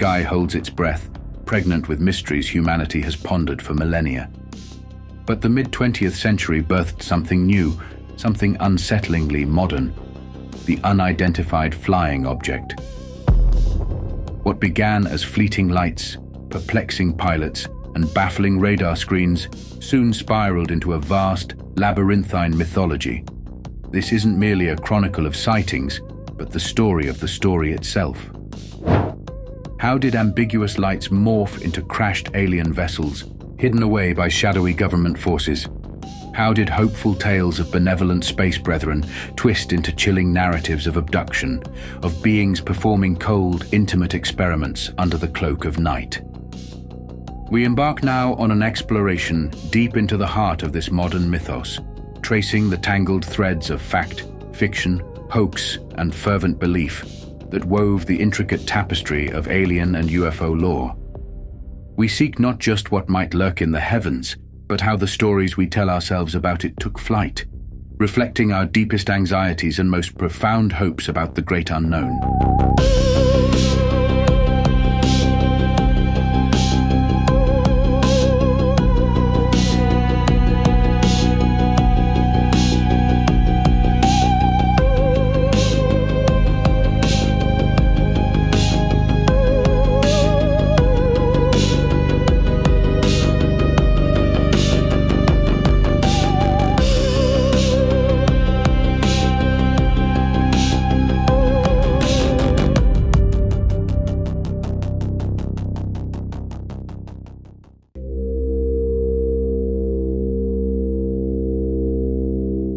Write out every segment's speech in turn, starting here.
sky holds its breath, pregnant with mysteries humanity has pondered for millennia. But the mid-20th century birthed something new, something unsettlingly modern: the unidentified flying object. What began as fleeting lights, perplexing pilots, and baffling radar screens soon spiraled into a vast, labyrinthine mythology. This isn't merely a chronicle of sightings, but the story of the story itself. How did ambiguous lights morph into crashed alien vessels, hidden away by shadowy government forces? How did hopeful tales of benevolent space brethren twist into chilling narratives of abduction, of beings performing cold, intimate experiments under the cloak of night? We embark now on an exploration deep into the heart of this modern mythos, tracing the tangled threads of fact, fiction, hoax, and fervent belief that wove the intricate tapestry of alien and UFO lore. We seek not just what might lurk in the heavens, but how the stories we tell ourselves about it took flight, reflecting our deepest anxieties and most profound hopes about the great unknown.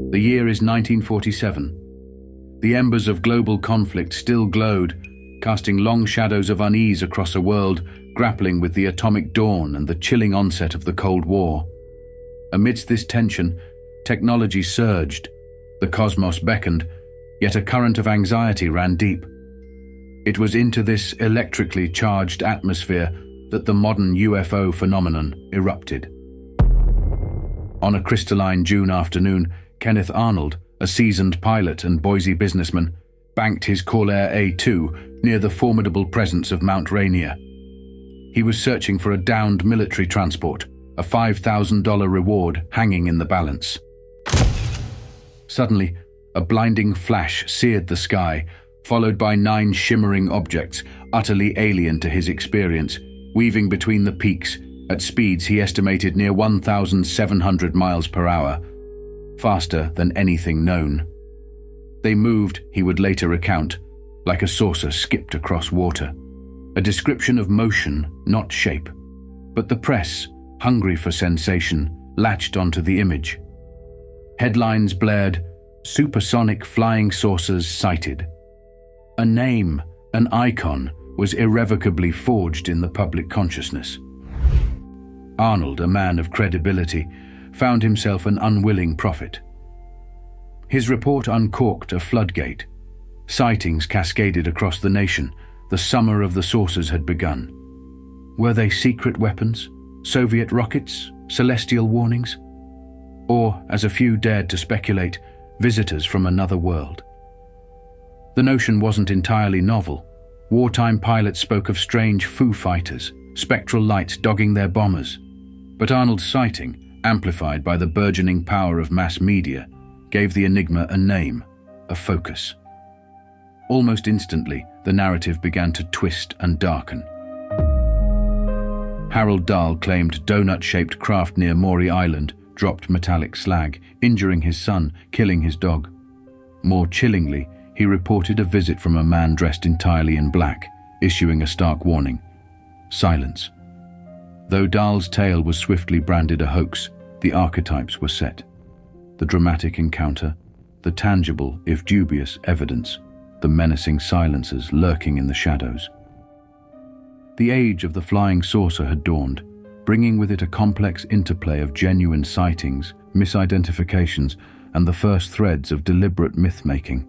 The year is 1947. The embers of global conflict still glowed, casting long shadows of unease across a world grappling with the atomic dawn and the chilling onset of the Cold War. Amidst this tension, technology surged, the cosmos beckoned, yet a current of anxiety ran deep. It was into this electrically charged atmosphere that the modern UFO phenomenon erupted. On a crystalline June afternoon, Kenneth Arnold, a seasoned pilot and Boise businessman, banked his Corsair A2 near the formidable presence of Mount Rainier. He was searching for a downed military transport, a $5,000 reward hanging in the balance. Suddenly, a blinding flash seared the sky, followed by 9 shimmering objects utterly alien to his experience, weaving between the peaks at speeds he estimated near 1,700 miles per hour, faster than anything known. They moved, he would later recount, like a saucer skipped across water, a description of motion, not shape. But the press, hungry for sensation, latched onto the image. Headlines blared, "Supersonic flying saucers sighted." A name, an icon, was irrevocably forged in the public consciousness. Arnold, a man of credibility, found himself an unwilling prophet. His report uncorked a floodgate. Sightings cascaded across the nation. The summer of the saucers had begun. Were they secret weapons, Soviet rockets, celestial warnings? Or, as a few dared to speculate, visitors from another world? The notion wasn't entirely novel. Wartime pilots spoke of strange Foo Fighters, spectral lights dogging their bombers. But Arnold's sighting, amplified by the burgeoning power of mass media, gave the enigma a name, a focus. Almost instantly, the narrative began to twist and darken. Harold Dahl claimed donut-shaped craft near Maury Island dropped metallic slag, injuring his son, killing his dog. More chillingly, he reported a visit from a man dressed entirely in black, issuing a stark warning: silence. Though Dahl's tale was swiftly branded a hoax, the archetypes were set. The dramatic encounter, the tangible, if dubious, evidence, the menacing silences lurking in the shadows. The age of the flying saucer had dawned, bringing with it a complex interplay of genuine sightings, misidentifications, and the first threads of deliberate myth-making.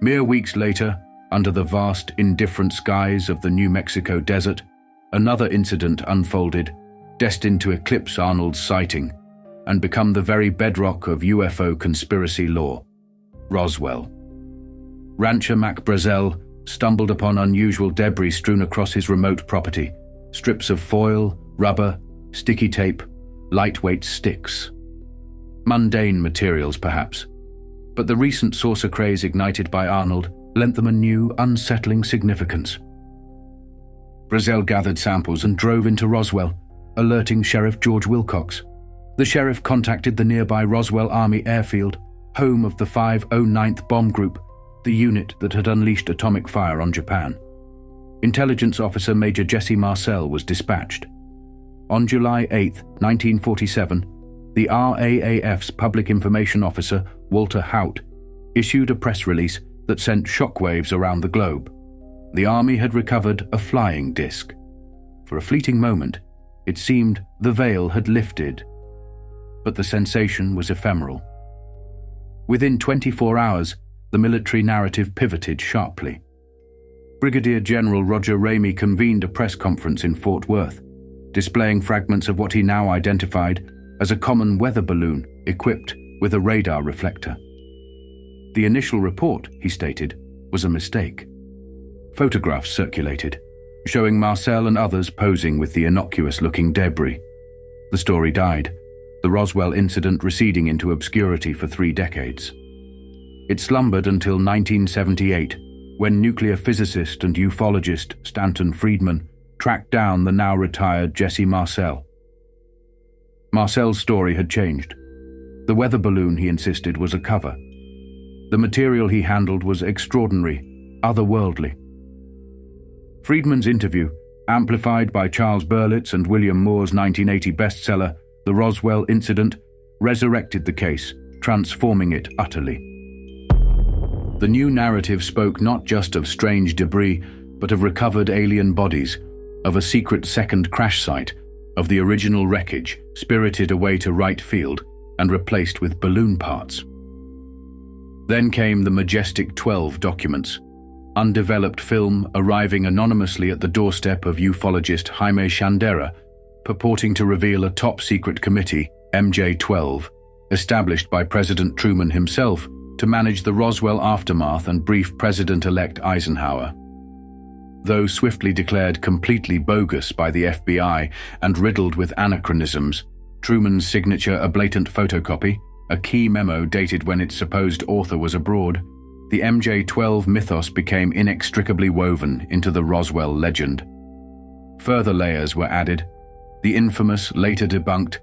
Mere weeks later, under the vast, indifferent skies of the New Mexico desert, another incident unfolded, destined to eclipse Arnold's sighting and become the very bedrock of UFO conspiracy lore: Roswell. Rancher Mac Brazel, stumbled upon unusual debris strewn across his remote property. Strips of foil, rubber, sticky tape, lightweight sticks. Mundane materials, perhaps. But the recent saucer craze ignited by Arnold lent them a new, unsettling significance. Brazel gathered samples and drove into Roswell, alerting Sheriff George Wilcox. The sheriff contacted the nearby Roswell Army Airfield, home of the 509th Bomb Group, the unit that had unleashed atomic fire on Japan. Intelligence Officer Major Jesse Marcel was dispatched. On July 8, 1947, the RAAF's Public Information Officer, Walter Haut, issued a press release that sent shockwaves around the globe. The Army had recovered a flying disc. For a fleeting moment, it seemed the veil had lifted, but the sensation was ephemeral. Within 24 hours, the military narrative pivoted sharply. Brigadier General Roger Ramey convened a press conference in Fort Worth, displaying fragments of what he now identified as a common weather balloon equipped with a radar reflector. The initial report, he stated, was a mistake. Photographs circulated, showing Marcel and others posing with the innocuous-looking debris. The story died, the Roswell incident receding into obscurity for 3 decades. It slumbered until 1978, when nuclear physicist and ufologist Stanton Friedman tracked down the now-retired Jesse Marcel. Marcel's story had changed. The weather balloon, he insisted, was a cover. The material he handled was extraordinary, otherworldly. Friedman's interview, amplified by Charles Berlitz and William Moore's 1980 bestseller, The Roswell Incident, resurrected the case, transforming it utterly. The new narrative spoke not just of strange debris, but of recovered alien bodies, of a secret second crash site, of the original wreckage spirited away to right field and replaced with balloon parts. Then came the majestic 12 documents, undeveloped film arriving anonymously at the doorstep of ufologist Jaime Shandera, purporting to reveal a top-secret committee, MJ-12, established by President Truman himself to manage the Roswell aftermath and brief President-elect Eisenhower. Though swiftly declared completely bogus by the FBI and riddled with anachronisms, Truman's signature a blatant photocopy, a key memo dated when its supposed author was abroad, the MJ-12 mythos became inextricably woven into the Roswell legend. Further layers were added. The infamous, later debunked,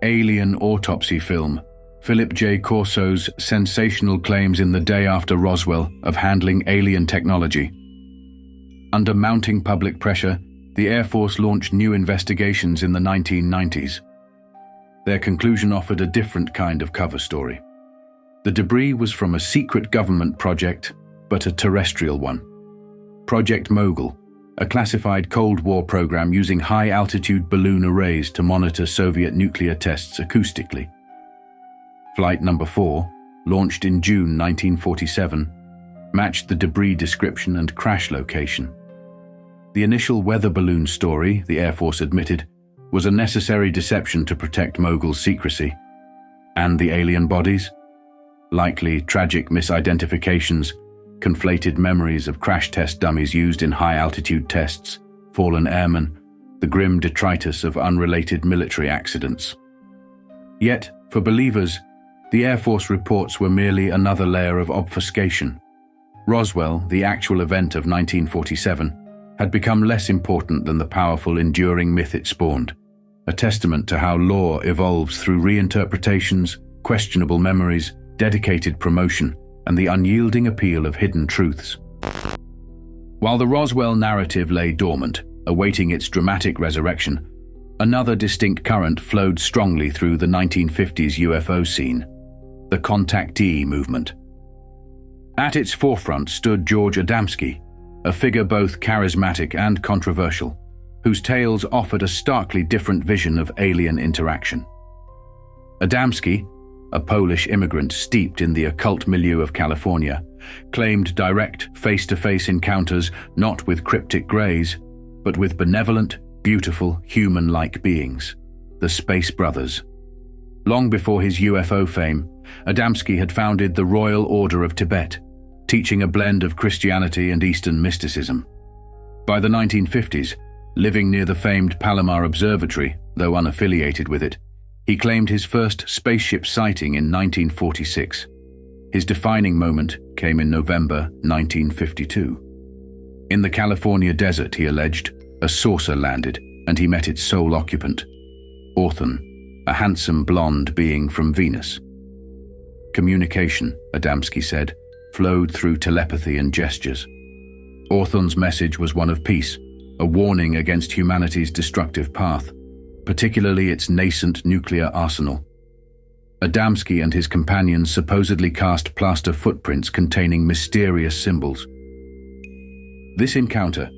alien autopsy film, Philip J. Corso's sensational claims in the day after Roswell of handling alien technology. Under mounting public pressure, the Air Force launched new investigations in the 1990s. Their conclusion offered a different kind of cover story. The debris was from a secret government project, but a terrestrial one. Project Mogul, a classified Cold War program using high-altitude balloon arrays to monitor Soviet nuclear tests acoustically. Flight number 4, launched in June 1947, matched the debris description and crash location. The initial weather balloon story, the Air Force admitted, was a necessary deception to protect Mogul's secrecy. And the alien bodies? Likely tragic misidentifications, conflated memories of crash test dummies used in high-altitude tests, fallen airmen, the grim detritus of unrelated military accidents. Yet, for believers, the Air Force reports were merely another layer of obfuscation. Roswell, the actual event of 1947, had become less important than the powerful, enduring myth it spawned, a testament to how lore evolves through reinterpretations, questionable memories, dedicated promotion, and the unyielding appeal of hidden truths. While the Roswell narrative lay dormant, awaiting its dramatic resurrection, another distinct current flowed strongly through the 1950s UFO scene, the contactee movement. At its forefront stood George Adamski, a figure both charismatic and controversial, whose tales offered a starkly different vision of alien interaction. Adamski, a Polish immigrant steeped in the occult milieu of California, claimed direct, face-to-face encounters not with cryptic greys, but with benevolent, beautiful, human-like beings, the Space Brothers. Long before his UFO fame, Adamski had founded the Royal Order of Tibet, teaching a blend of Christianity and Eastern mysticism. By the 1950s, living near the famed Palomar Observatory, though unaffiliated with it, he claimed his first spaceship sighting in 1946. His defining moment came in November 1952. In the California desert, he alleged, a saucer landed and he met its sole occupant, Orthon, a handsome blonde being from Venus. Communication, Adamski said, flowed through telepathy and gestures. Orthon's message was one of peace, a warning against humanity's destructive path, particularly its nascent nuclear arsenal. Adamski and his companions supposedly cast plaster footprints containing mysterious symbols. This encounter,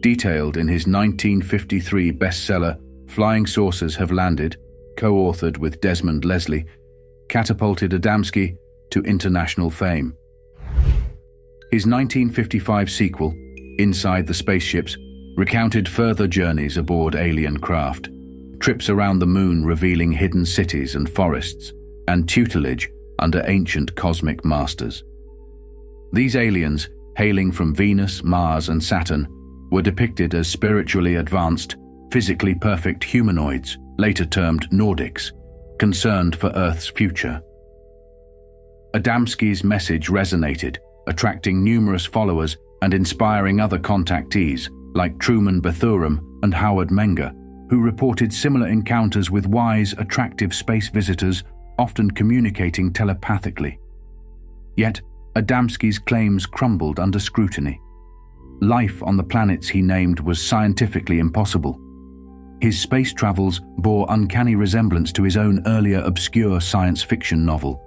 detailed in his 1953 bestseller Flying Saucers Have Landed, co-authored with Desmond Leslie, catapulted Adamski to international fame. His 1955 sequel, Inside the Spaceships, recounted further journeys aboard alien craft, trips around the moon revealing hidden cities and forests, and tutelage under ancient cosmic masters. These aliens, hailing from Venus, Mars, and Saturn, were depicted as spiritually advanced, physically perfect humanoids, later termed Nordics, concerned for Earth's future. Adamski's message resonated, attracting numerous followers and inspiring other contactees like Truman Bethurum and Howard Menger, who reported similar encounters with wise, attractive space visitors, often communicating telepathically. Yet, Adamski's claims crumbled under scrutiny. Life on the planets he named was scientifically impossible. His space travels bore uncanny resemblance to his own earlier obscure science fiction novel.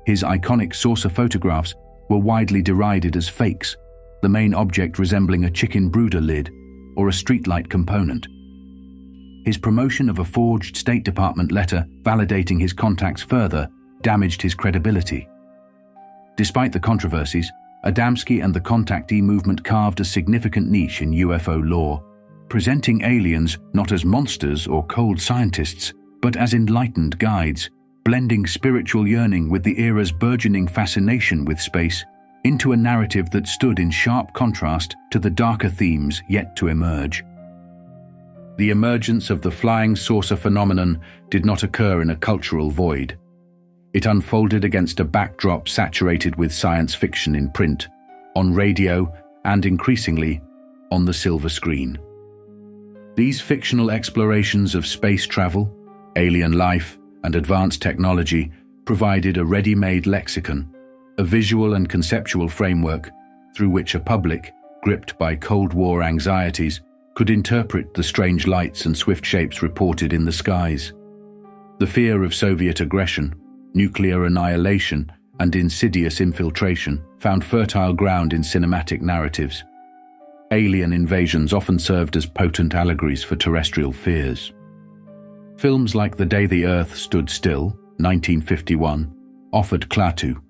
His iconic saucer photographs were widely derided as fakes, the main object resembling a chicken brooder lid or a streetlight component. His promotion of a forged State Department letter validating his contacts further damaged his credibility. Despite the controversies, Adamski and the contactee movement carved a significant niche in UFO lore, presenting aliens not as monsters or cold scientists, but as enlightened guides, blending spiritual yearning with the era's burgeoning fascination with space into a narrative that stood in sharp contrast to the darker themes yet to emerge. The emergence of the flying saucer phenomenon did not occur in a cultural void. It unfolded against a backdrop saturated with science fiction in print, on radio, and increasingly, on the silver screen. These fictional explorations of space travel, alien life, and advanced technology provided a ready-made lexicon, a visual and conceptual framework through which a public, gripped by Cold War anxieties, could interpret the strange lights and swift shapes reported in the skies. The fear of Soviet aggression, nuclear annihilation, and insidious infiltration found fertile ground in cinematic narratives. Alien invasions often served as potent allegories for terrestrial fears. Films like The Day the Earth Stood Still, 1951, offered Klaatu,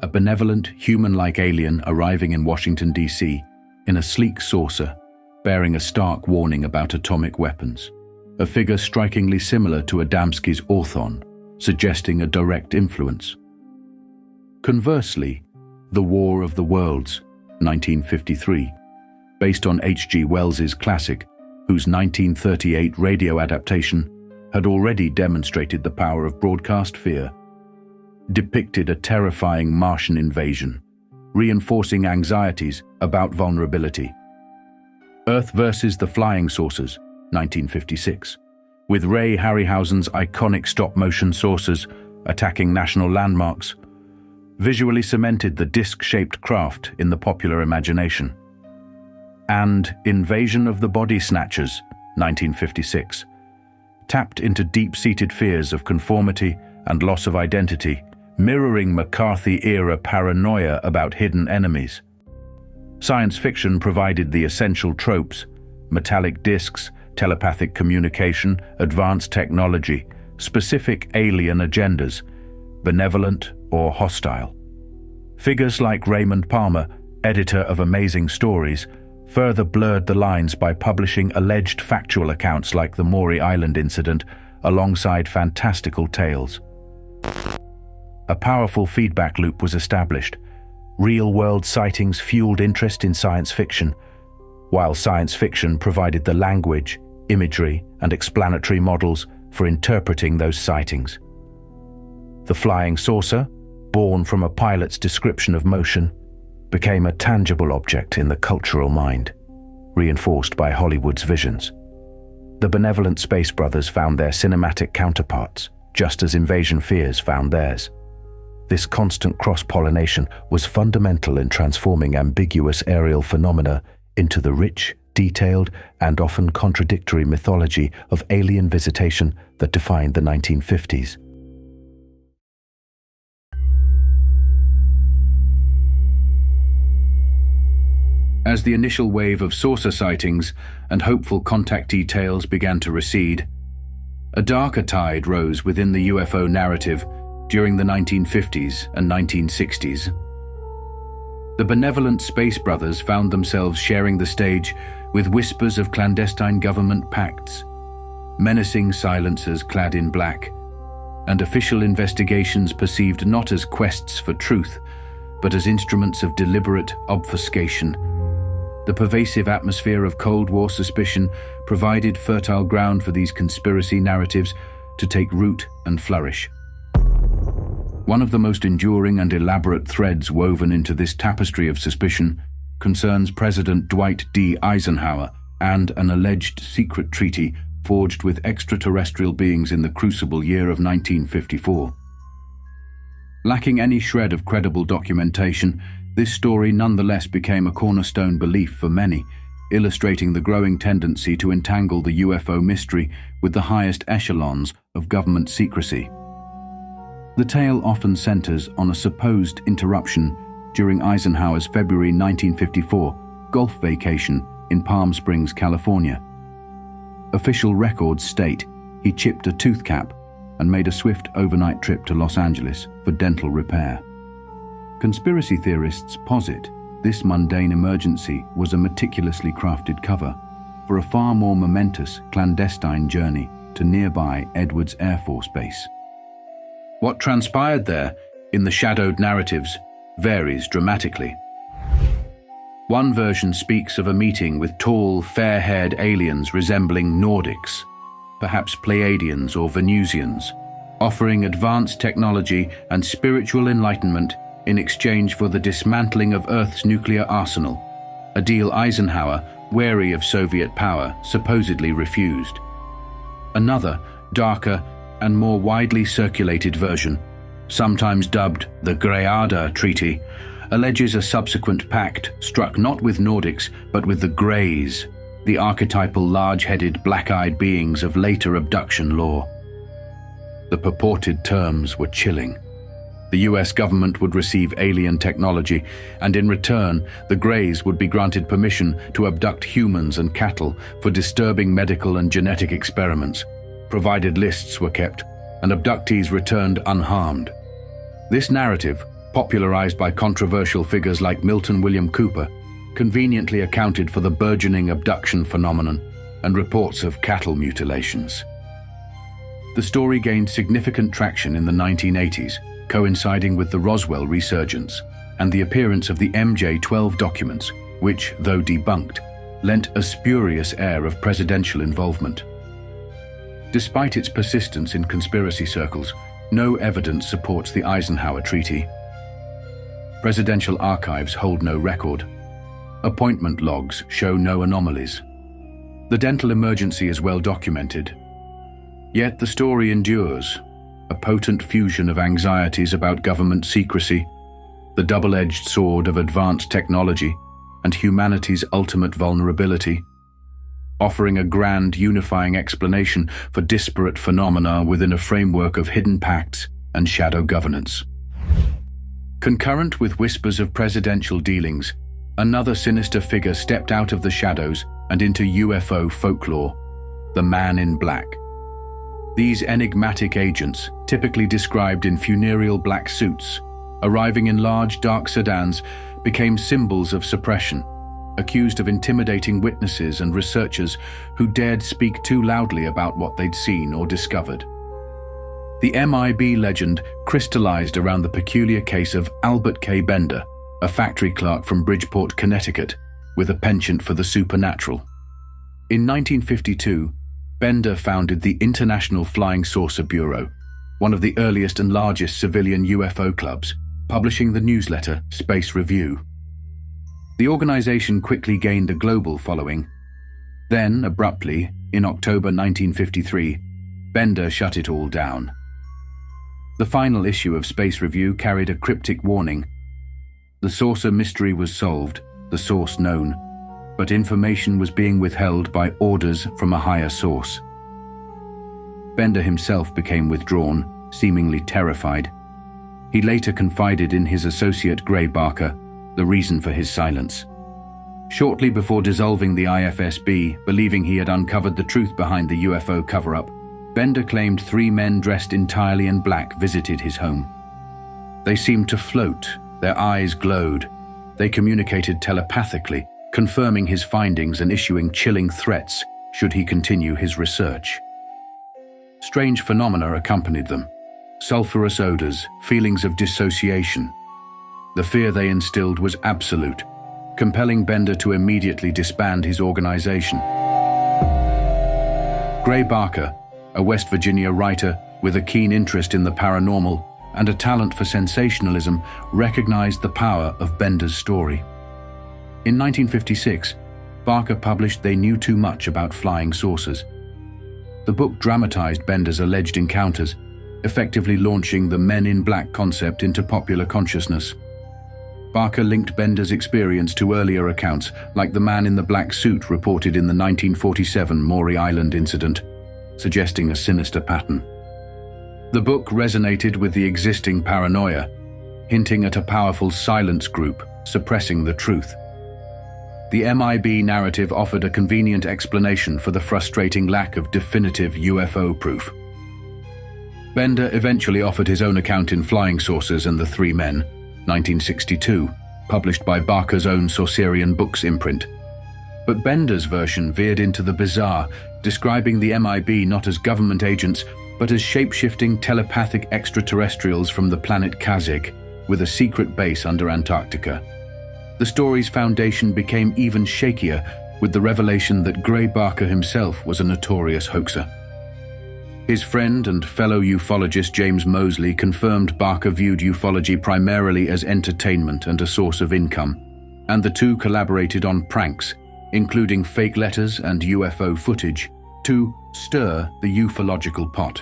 a benevolent, human-like alien arriving in Washington, D.C., in a sleek saucer, bearing a stark warning about atomic weapons, a figure strikingly similar to Adamski's Orthon, suggesting a direct influence. Conversely, The War of the Worlds, 1953, based on H.G. Wells's classic, whose 1938 radio adaptation had already demonstrated the power of broadcast fear, depicted a terrifying Martian invasion, reinforcing anxieties about vulnerability. Earth versus the Flying Saucers, 1956, with Ray Harryhausen's iconic stop-motion saucers attacking national landmarks, visually cemented the disc-shaped craft in the popular imagination. And Invasion of the Body Snatchers, 1956, tapped into deep-seated fears of conformity and loss of identity, mirroring McCarthy-era paranoia about hidden enemies. Science fiction provided the essential tropes: metallic discs, telepathic communication, advanced technology, specific alien agendas, benevolent or hostile. Figures like Raymond Palmer, editor of Amazing Stories, further blurred the lines by publishing alleged factual accounts like the Maury Island incident alongside fantastical tales. A powerful feedback loop was established. Real-world sightings fueled interest in science fiction, while science fiction provided the language, imagery, and explanatory models for interpreting those sightings. The flying saucer, born from a pilot's description of motion, became a tangible object in the cultural mind, reinforced by Hollywood's visions. The benevolent space brothers found their cinematic counterparts, just as invasion fears found theirs. This constant cross-pollination was fundamental in transforming ambiguous aerial phenomena into the rich, detailed, and often contradictory mythology of alien visitation that defined the 1950s. As the initial wave of saucer sightings and hopeful contactee tales began to recede, a darker tide rose within the UFO narrative during the 1950s and 1960s. The benevolent space brothers found themselves sharing the stage with whispers of clandestine government pacts, menacing silencers clad in black, and official investigations perceived not as quests for truth, but as instruments of deliberate obfuscation. The pervasive atmosphere of Cold War suspicion provided fertile ground for these conspiracy narratives to take root and flourish. One of the most enduring and elaborate threads woven into this tapestry of suspicion concerns President Dwight D. Eisenhower and an alleged secret treaty forged with extraterrestrial beings in the crucible year of 1954. Lacking any shred of credible documentation, this story nonetheless became a cornerstone belief for many, illustrating the growing tendency to entangle the UFO mystery with the highest echelons of government secrecy. The tale often centers on a supposed interruption during Eisenhower's February 1954 golf vacation in Palm Springs, California. Official records state he chipped a tooth cap and made a swift overnight trip to Los Angeles for dental repair. Conspiracy theorists posit this mundane emergency was a meticulously crafted cover for a far more momentous clandestine journey to nearby Edwards Air Force Base. What transpired there, in the shadowed narratives, varies dramatically. One version speaks of a meeting with tall, fair-haired aliens resembling Nordics, perhaps Pleiadians or Venusians, offering advanced technology and spiritual enlightenment in exchange for the dismantling of Earth's nuclear arsenal, a deal Eisenhower, wary of Soviet power, supposedly refused. Another, darker, and more widely circulated version, sometimes dubbed the Greada Treaty, alleges a subsequent pact struck not with Nordics but with the Greys, the archetypal large-headed black-eyed beings of later abduction lore. The purported terms were chilling. The US government would receive alien technology, and in return, the Greys would be granted permission to abduct humans and cattle for disturbing medical and genetic experiments, provided lists were kept and abductees returned unharmed. This narrative, popularized by controversial figures like Milton William Cooper, conveniently accounted for the burgeoning abduction phenomenon and reports of cattle mutilations. The story gained significant traction in the 1980s, coinciding with the Roswell resurgence and the appearance of the MJ-12 documents, which, though debunked, lent a spurious air of presidential involvement. Despite its persistence in conspiracy circles, no evidence supports the Eisenhower Treaty. Presidential archives hold no record. Appointment logs show no anomalies. The dental emergency is well documented. Yet the story endures, a potent fusion of anxieties about government secrecy, the double-edged sword of advanced technology, and humanity's ultimate vulnerability, offering a grand unifying explanation for disparate phenomena within a framework of hidden pacts and shadow governance. Concurrent with whispers of presidential dealings, another sinister figure stepped out of the shadows and into UFO folklore, the Man in Black. These enigmatic agents, typically described in funereal black suits, arriving in large dark sedans, became symbols of suppression, accused of intimidating witnesses and researchers who dared speak too loudly about what they'd seen or discovered. The MIB legend crystallized around the peculiar case of Albert K. Bender, a factory clerk from Bridgeport, Connecticut, with a penchant for the supernatural. In 1952, Bender founded the International Flying Saucer Bureau, one of the earliest and largest civilian UFO clubs, publishing the newsletter Space Review. The organization quickly gained a global following. Then, abruptly, in October 1953, Bender shut it all down. The final issue of Space Review carried a cryptic warning. The saucer mystery was solved, the source known, but information was being withheld by orders from a higher source. Bender himself became withdrawn, seemingly terrified. He later confided in his associate Gray Barker the reason for his silence. Shortly before dissolving the IFSB, believing he had uncovered the truth behind the UFO cover-up, Bender claimed 3 men dressed entirely in black visited his home. They seemed to float, their eyes glowed. They communicated telepathically, confirming his findings and issuing chilling threats should he continue his research. Strange phenomena accompanied them: sulfurous odors, feelings of dissociation. The fear they instilled was absolute, compelling Bender to immediately disband his organization. Gray Barker, a West Virginia writer with a keen interest in the paranormal and a talent for sensationalism, recognized the power of Bender's story. In 1956, Barker published They Knew Too Much About Flying Saucers. The book dramatized Bender's alleged encounters, effectively launching the Men in Black concept into popular consciousness. Barker linked Bender's experience to earlier accounts, like the man in the black suit reported in the 1947 Maury Island incident, suggesting a sinister pattern. The book resonated with the existing paranoia, hinting at a powerful silence group suppressing the truth. The MIB narrative offered a convenient explanation for the frustrating lack of definitive UFO proof. Bender eventually offered his own account in Flying Saucers and the Three Men, 1962, published by Barker's own Saucerian Books imprint. But Bender's version veered into the bizarre, describing the MIB not as government agents, but as shape-shifting telepathic extraterrestrials from the planet Kazakh, with a secret base under Antarctica. The story's foundation became even shakier with the revelation that Gray Barker himself was a notorious hoaxer. His friend and fellow ufologist James Moseley confirmed Barker viewed ufology primarily as entertainment and a source of income, and the two collaborated on pranks, including fake letters and UFO footage, to stir the ufological pot.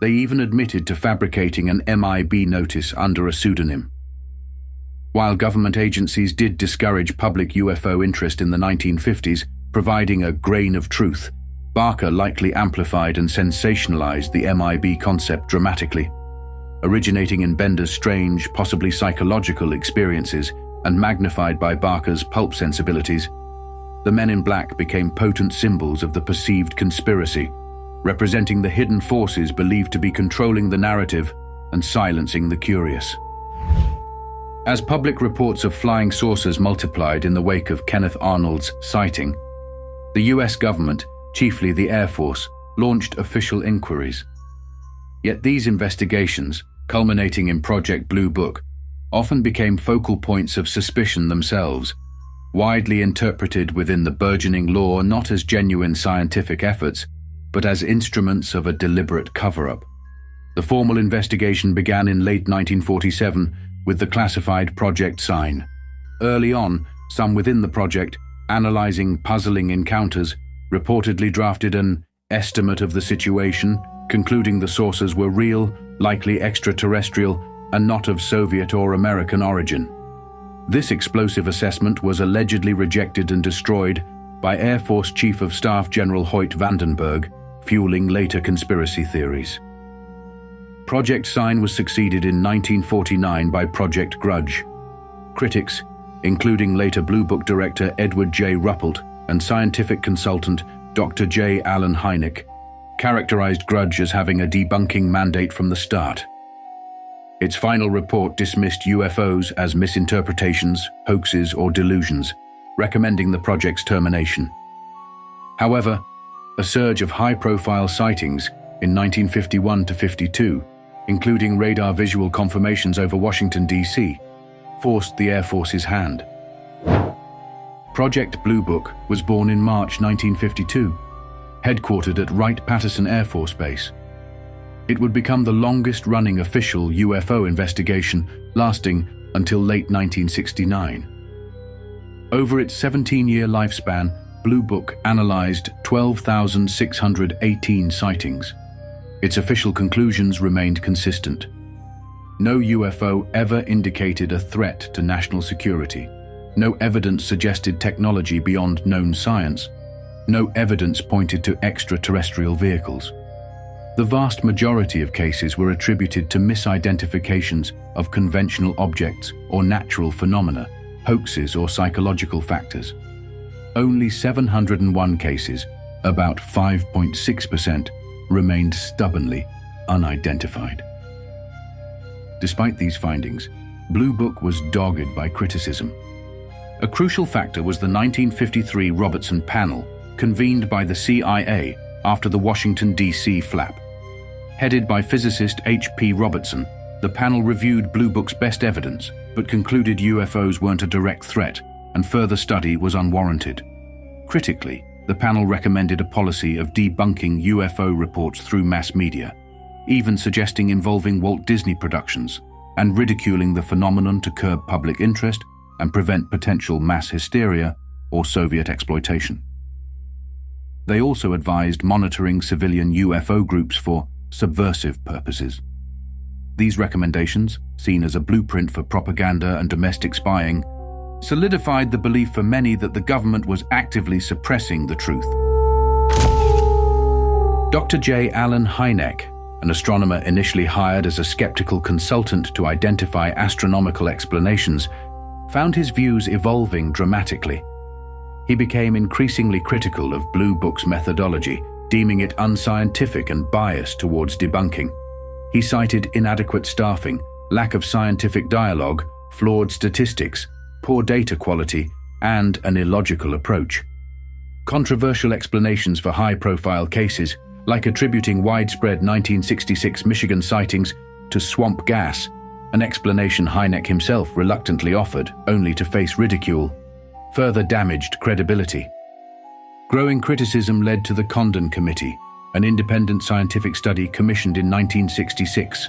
They even admitted to fabricating an MIB notice under a pseudonym. While government agencies did discourage public UFO interest in the 1950s, providing a grain of truth, Barker likely amplified and sensationalized the MIB concept dramatically. Originating in Bender's strange, possibly psychological experiences and magnified by Barker's pulp sensibilities, the Men in Black became potent symbols of the perceived conspiracy, representing the hidden forces believed to be controlling the narrative and silencing the curious. As public reports of flying saucers multiplied in the wake of Kenneth Arnold's sighting, the US government, chiefly the Air Force, launched official inquiries. Yet these investigations, culminating in Project Blue Book, often became focal points of suspicion themselves, widely interpreted within the burgeoning law not as genuine scientific efforts, but as instruments of a deliberate cover-up. The formal investigation began in late 1947 with the classified Project Sign. Early on, some within the project, analyzing puzzling encounters, reportedly drafted an estimate of the situation, concluding the sources were real, likely extraterrestrial, and not of Soviet or American origin. This explosive assessment was allegedly rejected and destroyed by Air Force Chief of Staff General Hoyt Vandenberg, fueling later conspiracy theories. Project Sign was succeeded in 1949 by Project Grudge. Critics, including later Blue Book director Edward J. Ruppelt and scientific consultant Dr. J. Allen Hynek, characterized Grudge as having a debunking mandate from the start. Its final report dismissed UFOs as misinterpretations, hoaxes, or delusions, recommending the project's termination. However, a surge of high-profile sightings in 1951 to 52, including radar visual confirmations over Washington, D.C., forced the Air Force's hand. Project Blue Book was born in March 1952, headquartered at Wright-Patterson Air Force Base. It would become the longest-running official UFO investigation, lasting until late 1969. Over its 17-year lifespan, Blue Book analyzed 12,618 sightings. Its official conclusions remained consistent. No UFO ever indicated a threat to national security. No evidence suggested technology beyond known science. No evidence pointed to extraterrestrial vehicles. The vast majority of cases were attributed to misidentifications of conventional objects or natural phenomena, hoaxes or psychological factors. Only 701 cases, about 5.6%, remained stubbornly unidentified. Despite these findings, Blue Book was dogged by criticism. A crucial factor was the 1953 Robertson Panel, convened by the CIA after the Washington, D.C. flap. Headed by physicist H.P. Robertson, the panel reviewed Blue Book's best evidence, but concluded UFOs weren't a direct threat, and further study was unwarranted. Critically, the panel recommended a policy of debunking UFO reports through mass media, even suggesting involving Walt Disney Productions, and ridiculing the phenomenon to curb public interest and prevent potential mass hysteria or Soviet exploitation. They also advised monitoring civilian UFO groups for subversive purposes. These recommendations, seen as a blueprint for propaganda and domestic spying, solidified the belief for many that the government was actively suppressing the truth. Dr. J. Allen Hynek, an astronomer initially hired as a skeptical consultant to identify astronomical explanations, found his views evolving dramatically. He became increasingly critical of Blue Book's methodology, deeming it unscientific and biased towards debunking. He cited inadequate staffing, lack of scientific dialogue, flawed statistics, poor data quality, and an illogical approach. Controversial explanations for high-profile cases, like attributing widespread 1966 Michigan sightings to swamp gas, an explanation Hynek himself reluctantly offered, only to face ridicule, further damaged credibility. Growing criticism led to the Condon Committee, an independent scientific study commissioned in 1966.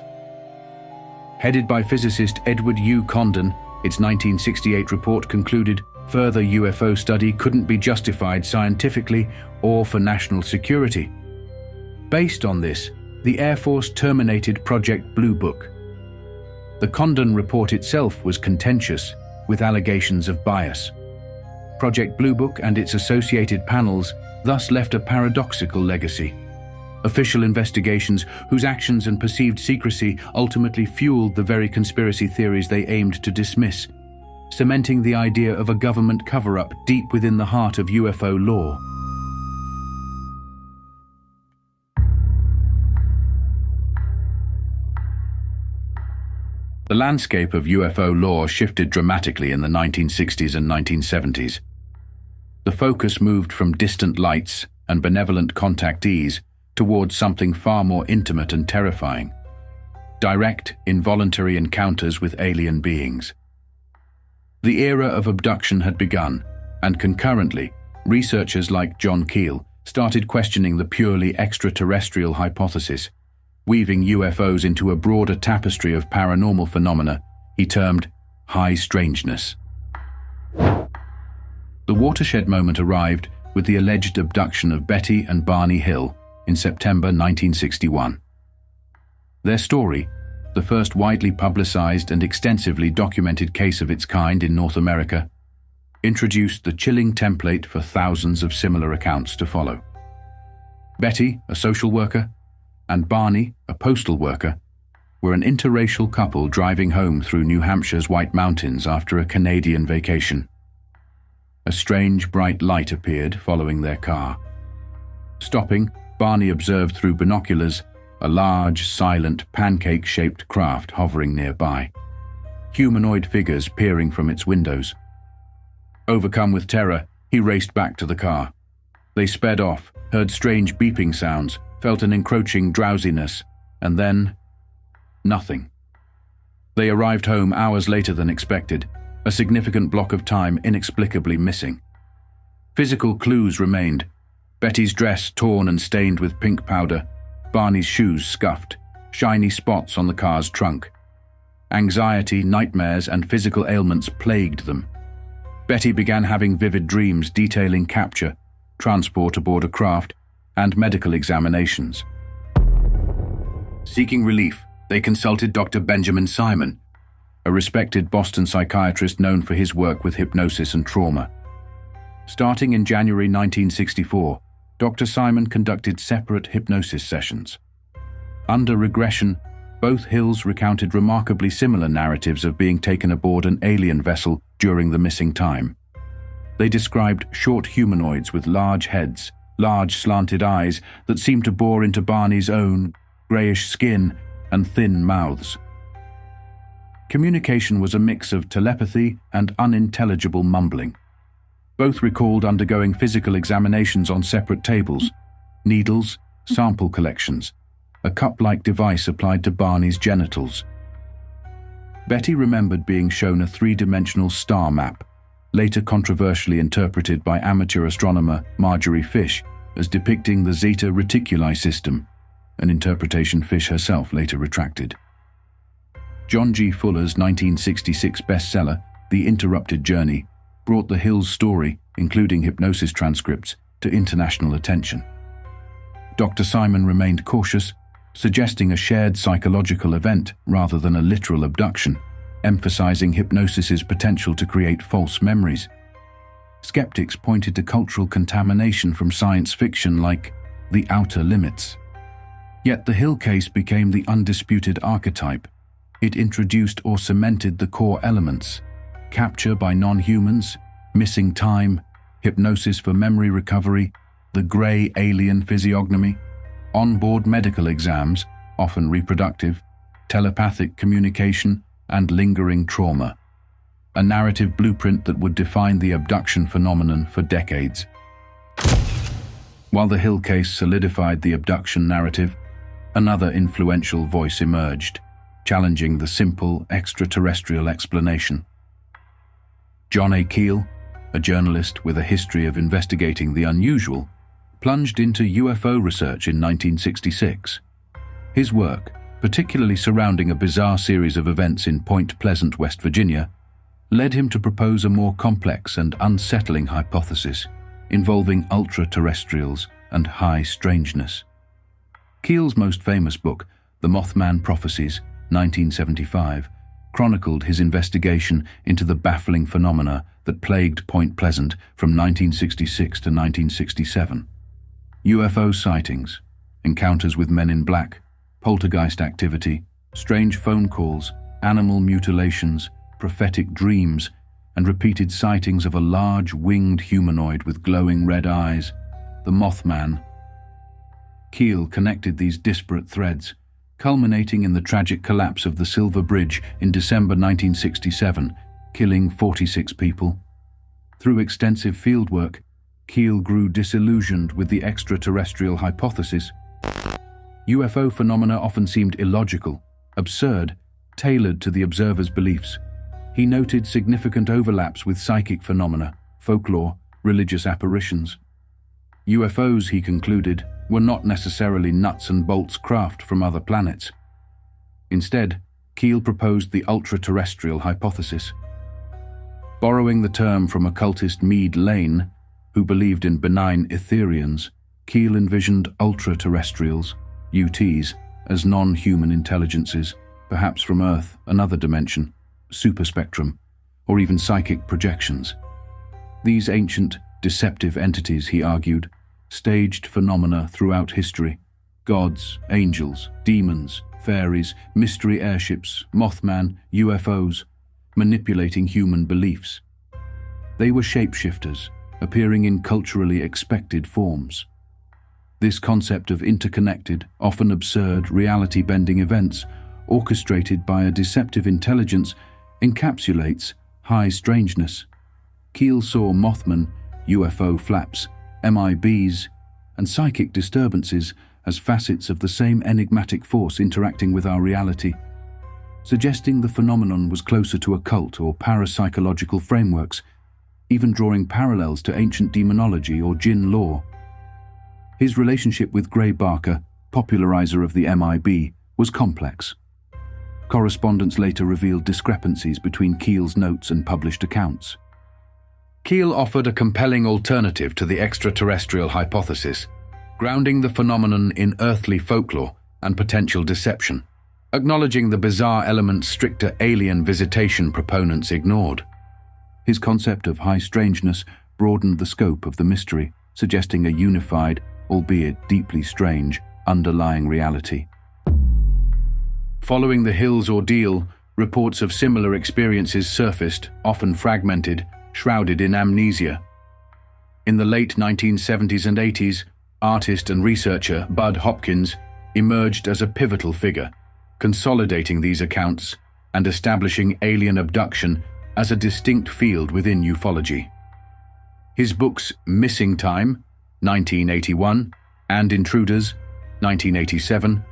Headed by physicist Edward U. Condon, its 1968 report concluded further UFO study couldn't be justified scientifically or for national security. Based on this, the Air Force terminated Project Blue Book. The Condon report itself was contentious, with allegations of bias. Project Blue Book and its associated panels thus left a paradoxical legacy. Official investigations whose actions and perceived secrecy ultimately fueled the very conspiracy theories they aimed to dismiss, cementing the idea of a government cover-up deep within the heart of UFO lore. The landscape of UFO lore shifted dramatically in the 1960s and 1970s. The focus moved from distant lights and benevolent contactees towards something far more intimate and terrifying: direct, involuntary encounters with alien beings. The era of abduction had begun, and concurrently, researchers like John Keel started questioning the purely extraterrestrial hypothesis, weaving UFOs into a broader tapestry of paranormal phenomena he termed high strangeness. The watershed moment arrived with the alleged abduction of Betty and Barney Hill in September 1961. Their story, the first widely publicized and extensively documented case of its kind in North America, introduced the chilling template for thousands of similar accounts to follow. Betty, a social worker, and Barney, a postal worker, were an interracial couple driving home through New Hampshire's White Mountains after a Canadian vacation. A strange bright light appeared following their car. Stopping, Barney observed through binoculars a large, silent, pancake-shaped craft hovering nearby, humanoid figures peering from its windows. Overcome with terror, he raced back to the car. They sped off, heard strange beeping sounds, felt an encroaching drowsiness, and then nothing. They arrived home hours later than expected, a significant block of time inexplicably missing. Physical clues remained: Betty's dress torn and stained with pink powder, Barney's shoes scuffed, shiny spots on the car's trunk. Anxiety, nightmares, and physical ailments plagued them. Betty began having vivid dreams detailing capture, transport aboard a craft, and medical examinations. Seeking relief, they consulted Dr. Benjamin Simon, a respected Boston psychiatrist known for his work with hypnosis and trauma. Starting in January 1964, Dr. Simon conducted separate hypnosis sessions. Under regression, both Hills recounted remarkably similar narratives of being taken aboard an alien vessel during the missing time. They described short humanoids with large heads, large slanted eyes that seemed to bore into Barney's own, greyish skin, and thin mouths. Communication was a mix of telepathy and unintelligible mumbling. Both recalled undergoing physical examinations on separate tables, needles, sample collections, a cup-like device applied to Barney's genitals. Betty remembered being shown a three-dimensional star map, later controversially interpreted by amateur astronomer Marjorie Fish as depicting the Zeta Reticuli system, an interpretation Fish herself later retracted. John G. Fuller's 1966 bestseller, The Interrupted Journey, brought the Hills story, including hypnosis transcripts, to international attention. Dr. Simon remained cautious, suggesting a shared psychological event rather than a literal abduction, emphasizing hypnosis's potential to create false memories. Skeptics pointed to cultural contamination from science fiction like The Outer Limits. Yet the Hill case became the undisputed archetype. It introduced or cemented the core elements: capture by non-humans, missing time, hypnosis for memory recovery, the grey alien physiognomy, on-board medical exams, often reproductive, telepathic communication, and lingering trauma. A narrative blueprint that would define the abduction phenomenon for decades. While the Hill case solidified the abduction narrative, another influential voice emerged, challenging the simple extraterrestrial explanation. John A. Keel, a journalist with a history of investigating the unusual, plunged into UFO research in 1966. His work, particularly surrounding a bizarre series of events in Point Pleasant, West Virginia, led him to propose a more complex and unsettling hypothesis involving ultra-terrestrials and high strangeness. Keel's most famous book, The Mothman Prophecies, 1975, chronicled his investigation into the baffling phenomena that plagued Point Pleasant from 1966 to 1967. UFO sightings, encounters with men in black, poltergeist activity, strange phone calls, animal mutilations, prophetic dreams, and repeated sightings of a large winged humanoid with glowing red eyes, the Mothman. Keel connected these disparate threads, culminating in the tragic collapse of the Silver Bridge in December 1967, killing 46 people. Through extensive fieldwork, Keel grew disillusioned with the extraterrestrial hypothesis. UFO phenomena often seemed illogical, absurd, tailored to the observer's beliefs. He noted significant overlaps with psychic phenomena, folklore, religious apparitions. UFOs, he concluded, were not necessarily nuts and bolts craft from other planets. Instead, Keel proposed the ultra-terrestrial hypothesis. Borrowing the term from occultist Meade Lane, who believed in benign Etherians, Keel envisioned ultra-terrestrials, UTs, as non-human intelligences, perhaps from Earth, another dimension, superspectrum, or even psychic projections. These ancient, deceptive entities, he argued, staged phenomena throughout history: gods, angels, demons, fairies, mystery airships, Mothman, UFOs, manipulating human beliefs. They were shapeshifters, appearing in culturally expected forms. This concept of interconnected, often absurd, reality-bending events, orchestrated by a deceptive intelligence, encapsulates high strangeness. Keel saw Mothman, UFO flaps, MIBs, and psychic disturbances as facets of the same enigmatic force interacting with our reality. suggesting the phenomenon was closer to occult or parapsychological frameworks, even drawing parallels to ancient demonology or jinn lore. His relationship with Gray Barker, popularizer of the MIB, was complex. Correspondence later revealed discrepancies between Keel's notes and published accounts. Keel offered a compelling alternative to the extraterrestrial hypothesis, grounding the phenomenon in earthly folklore and potential deception, acknowledging the bizarre elements stricter alien visitation proponents ignored. His concept of high strangeness broadened the scope of the mystery, suggesting a unified, albeit deeply strange, underlying reality. Following the Hills ordeal, reports of similar experiences surfaced, often fragmented, shrouded in amnesia. In the late 1970s and 80s, artist and researcher Bud Hopkins emerged as a pivotal figure, consolidating these accounts and establishing alien abduction as a distinct field within ufology. His books Missing Time, 1981, and Intruders, 1987,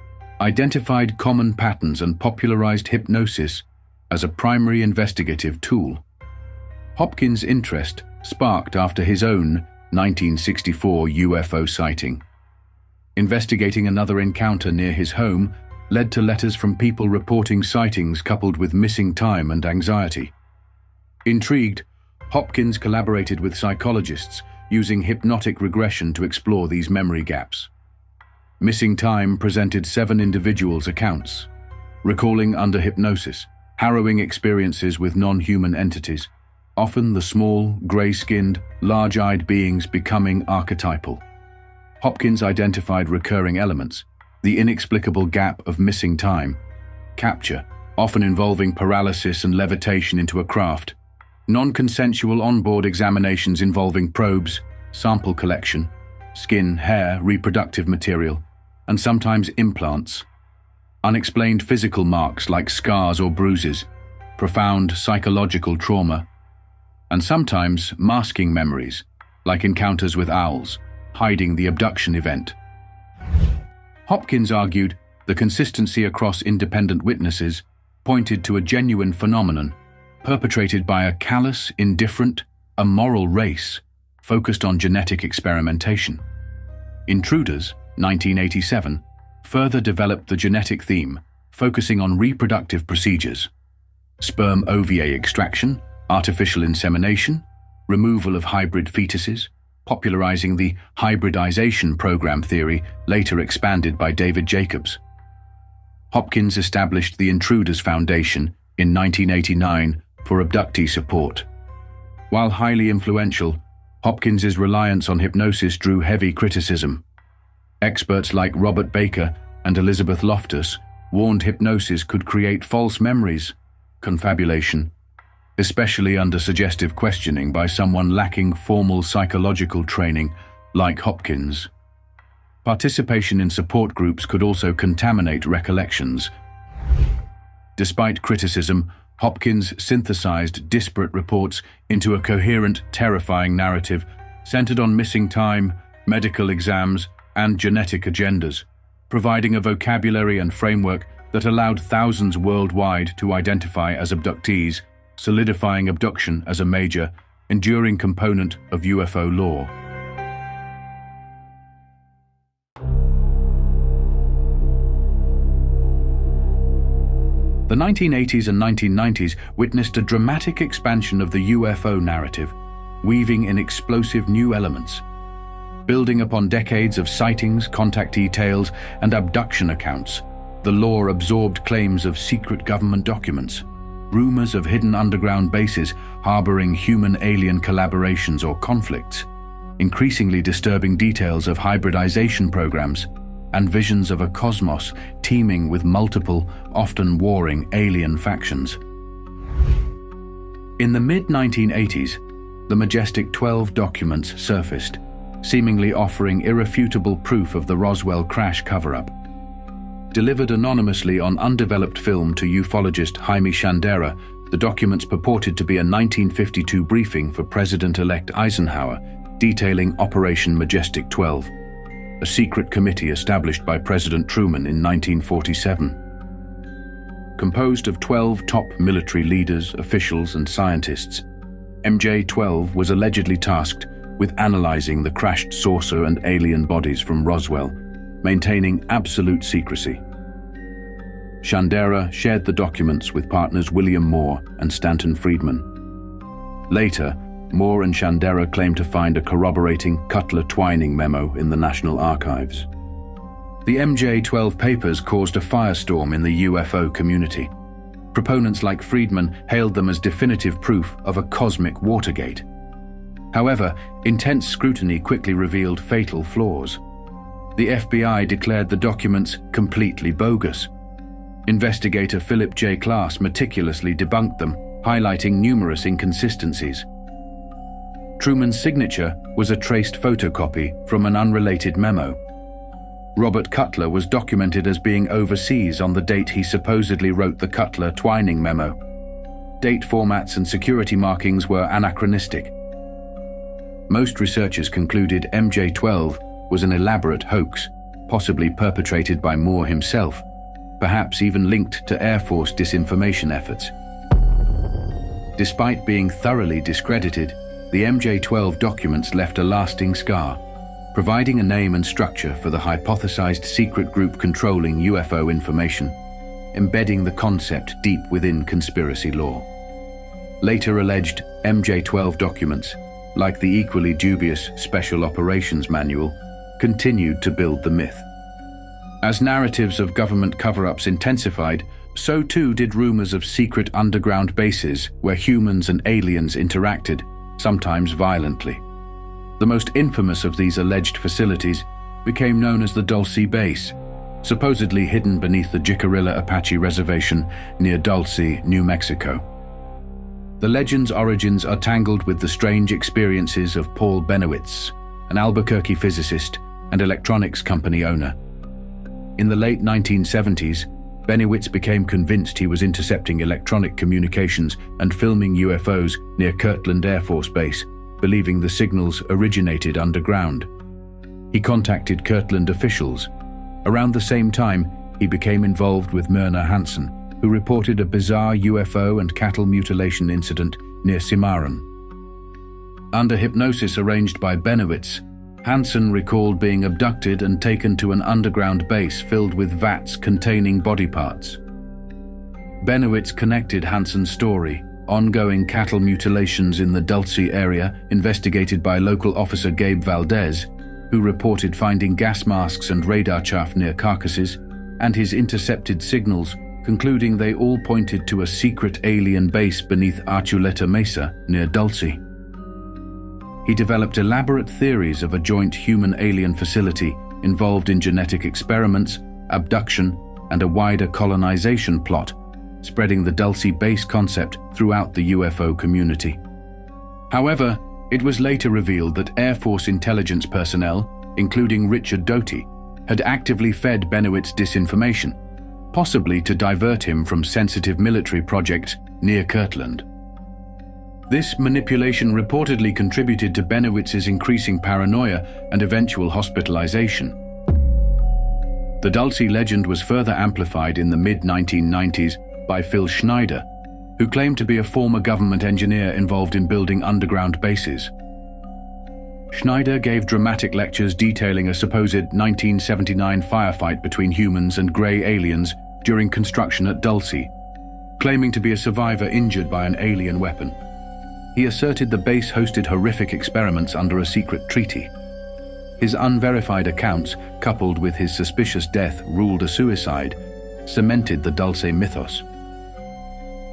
identified common patterns and popularized hypnosis as a primary investigative tool. Hopkins' interest sparked after his own 1964 UFO sighting. Investigating another encounter near his home led to letters from people reporting sightings coupled with missing time and anxiety. Intrigued, Hopkins collaborated with psychologists using hypnotic regression to explore these memory gaps. Missing Time presented 7 individuals' accounts, recalling under hypnosis harrowing experiences with non-human entities, often the small, grey-skinned, large-eyed beings becoming archetypal. Hopkins identified recurring elements, the inexplicable gap of missing time, capture, often involving paralysis and levitation into a craft, non-consensual onboard examinations involving probes, sample collection, skin, hair, reproductive material, and sometimes implants, unexplained physical marks like scars or bruises, profound psychological trauma, and sometimes masking memories, like encounters with owls, hiding the abduction event. Hopkins argued the consistency across independent witnesses pointed to a genuine phenomenon perpetrated by a callous, indifferent, immoral race focused on genetic experimentation. Intruders, 1987, further developed the genetic theme, focusing on reproductive procedures, sperm ova extraction, artificial insemination, removal of hybrid fetuses, popularizing the hybridization program theory later expanded by David Jacobs. Hopkins established the Intruders Foundation in 1989 for abductee support. While highly influential, Hopkins's reliance on hypnosis drew heavy criticism. Experts like Robert Baker and Elizabeth Loftus warned hypnosis could create false memories, confabulation, especially under suggestive questioning by someone lacking formal psychological training like Hopkins. Participation in support groups could also contaminate recollections. Despite criticism, Hopkins synthesized disparate reports into a coherent, terrifying narrative centered on missing time, medical exams, and genetic agendas, providing a vocabulary and framework that allowed thousands worldwide to identify as abductees, solidifying abduction as a major, enduring component of UFO lore. The 1980s and 1990s witnessed a dramatic expansion of the UFO narrative, weaving in explosive new elements. Building upon decades of sightings, contactee tales, and abduction accounts, the lore absorbed claims of secret government documents, rumors of hidden underground bases harboring human-alien collaborations or conflicts, increasingly disturbing details of hybridization programs, and visions of a cosmos teeming with multiple, often warring alien factions. In the mid-1980s, the majestic 12 documents surfaced, seemingly offering irrefutable proof of the Roswell crash cover-up. Delivered anonymously on undeveloped film to ufologist Jaime Shandera, the documents purported to be a 1952 briefing for President-elect Eisenhower detailing Operation Majestic 12, a secret committee established by President Truman in 1947. composed of 12 top military leaders, officials, and scientists. MJ-12 was allegedly tasked with analyzing the crashed saucer and alien bodies from Roswell, maintaining absolute secrecy. Chandera shared the documents with partners William Moore and Stanton Friedman. Later, Moore and Chandera claimed to find a corroborating Cutler Twining memo in the National Archives. The MJ-12 papers caused a firestorm in the UFO community. Proponents like Friedman hailed them as definitive proof of a cosmic Watergate. However, intense scrutiny quickly revealed fatal flaws. The FBI declared the documents completely bogus. Investigator Philip J. Klass meticulously debunked them, highlighting numerous inconsistencies. Truman's signature was a traced photocopy from an unrelated memo. Robert Cutler was documented as being overseas on the date he supposedly wrote the Cutler Twining memo. Date formats and security markings were anachronistic. Most researchers concluded MJ-12 was an elaborate hoax, possibly perpetrated by Moore himself, perhaps even linked to Air Force disinformation efforts. Despite being thoroughly discredited, the MJ-12 documents left a lasting scar, providing a name and structure for the hypothesized secret group controlling UFO information, embedding the concept deep within conspiracy lore. Later alleged MJ-12 documents, like the equally dubious Special Operations Manual, continued to build the myth. As narratives of government cover-ups intensified, so too did rumors of secret underground bases where humans and aliens interacted, sometimes violently. The most infamous of these alleged facilities became known as the Dulce Base, supposedly hidden beneath the Jicarilla Apache Reservation near Dulce, New Mexico. The legend's origins are tangled with the strange experiences of Paul Benowitz, an Albuquerque physicist and electronics company owner. In the late 1970s, Benowitz became convinced he was intercepting electronic communications and filming UFOs near Kirtland Air Force Base, believing the signals originated underground. He contacted Kirtland officials. Around the same time, he became involved with Myrna Hansen, who reported a bizarre UFO and cattle mutilation incident near Cimarron. Under hypnosis arranged by Benowitz, Hansen recalled being abducted and taken to an underground base filled with vats containing body parts. Benowitz connected Hansen's story, ongoing cattle mutilations in the Dulce area investigated by local officer Gabe Valdez, who reported finding gas masks and radar chaff near carcasses, and his intercepted signals, concluding they all pointed to a secret alien base beneath Archuleta Mesa near Dulce. He developed elaborate theories of a joint human-alien facility involved in genetic experiments, abduction, and a wider colonization plot, spreading the Dulce base concept throughout the UFO community. However, it was later revealed that Air Force intelligence personnel, including Richard Doty, had actively fed Benowitz disinformation, possibly to divert him from sensitive military projects near Kirtland. This manipulation reportedly contributed to Benowitz's increasing paranoia and eventual hospitalization. The Dulce legend was further amplified in the mid-1990s by Phil Schneider, who claimed to be a former government engineer involved in building underground bases. Schneider gave dramatic lectures detailing a supposed 1979 firefight between humans and grey aliens during construction at Dulce, claiming to be a survivor injured by an alien weapon. He asserted the base hosted horrific experiments under a secret treaty. His unverified accounts, coupled with his suspicious death ruled a suicide, cemented the Dulce mythos.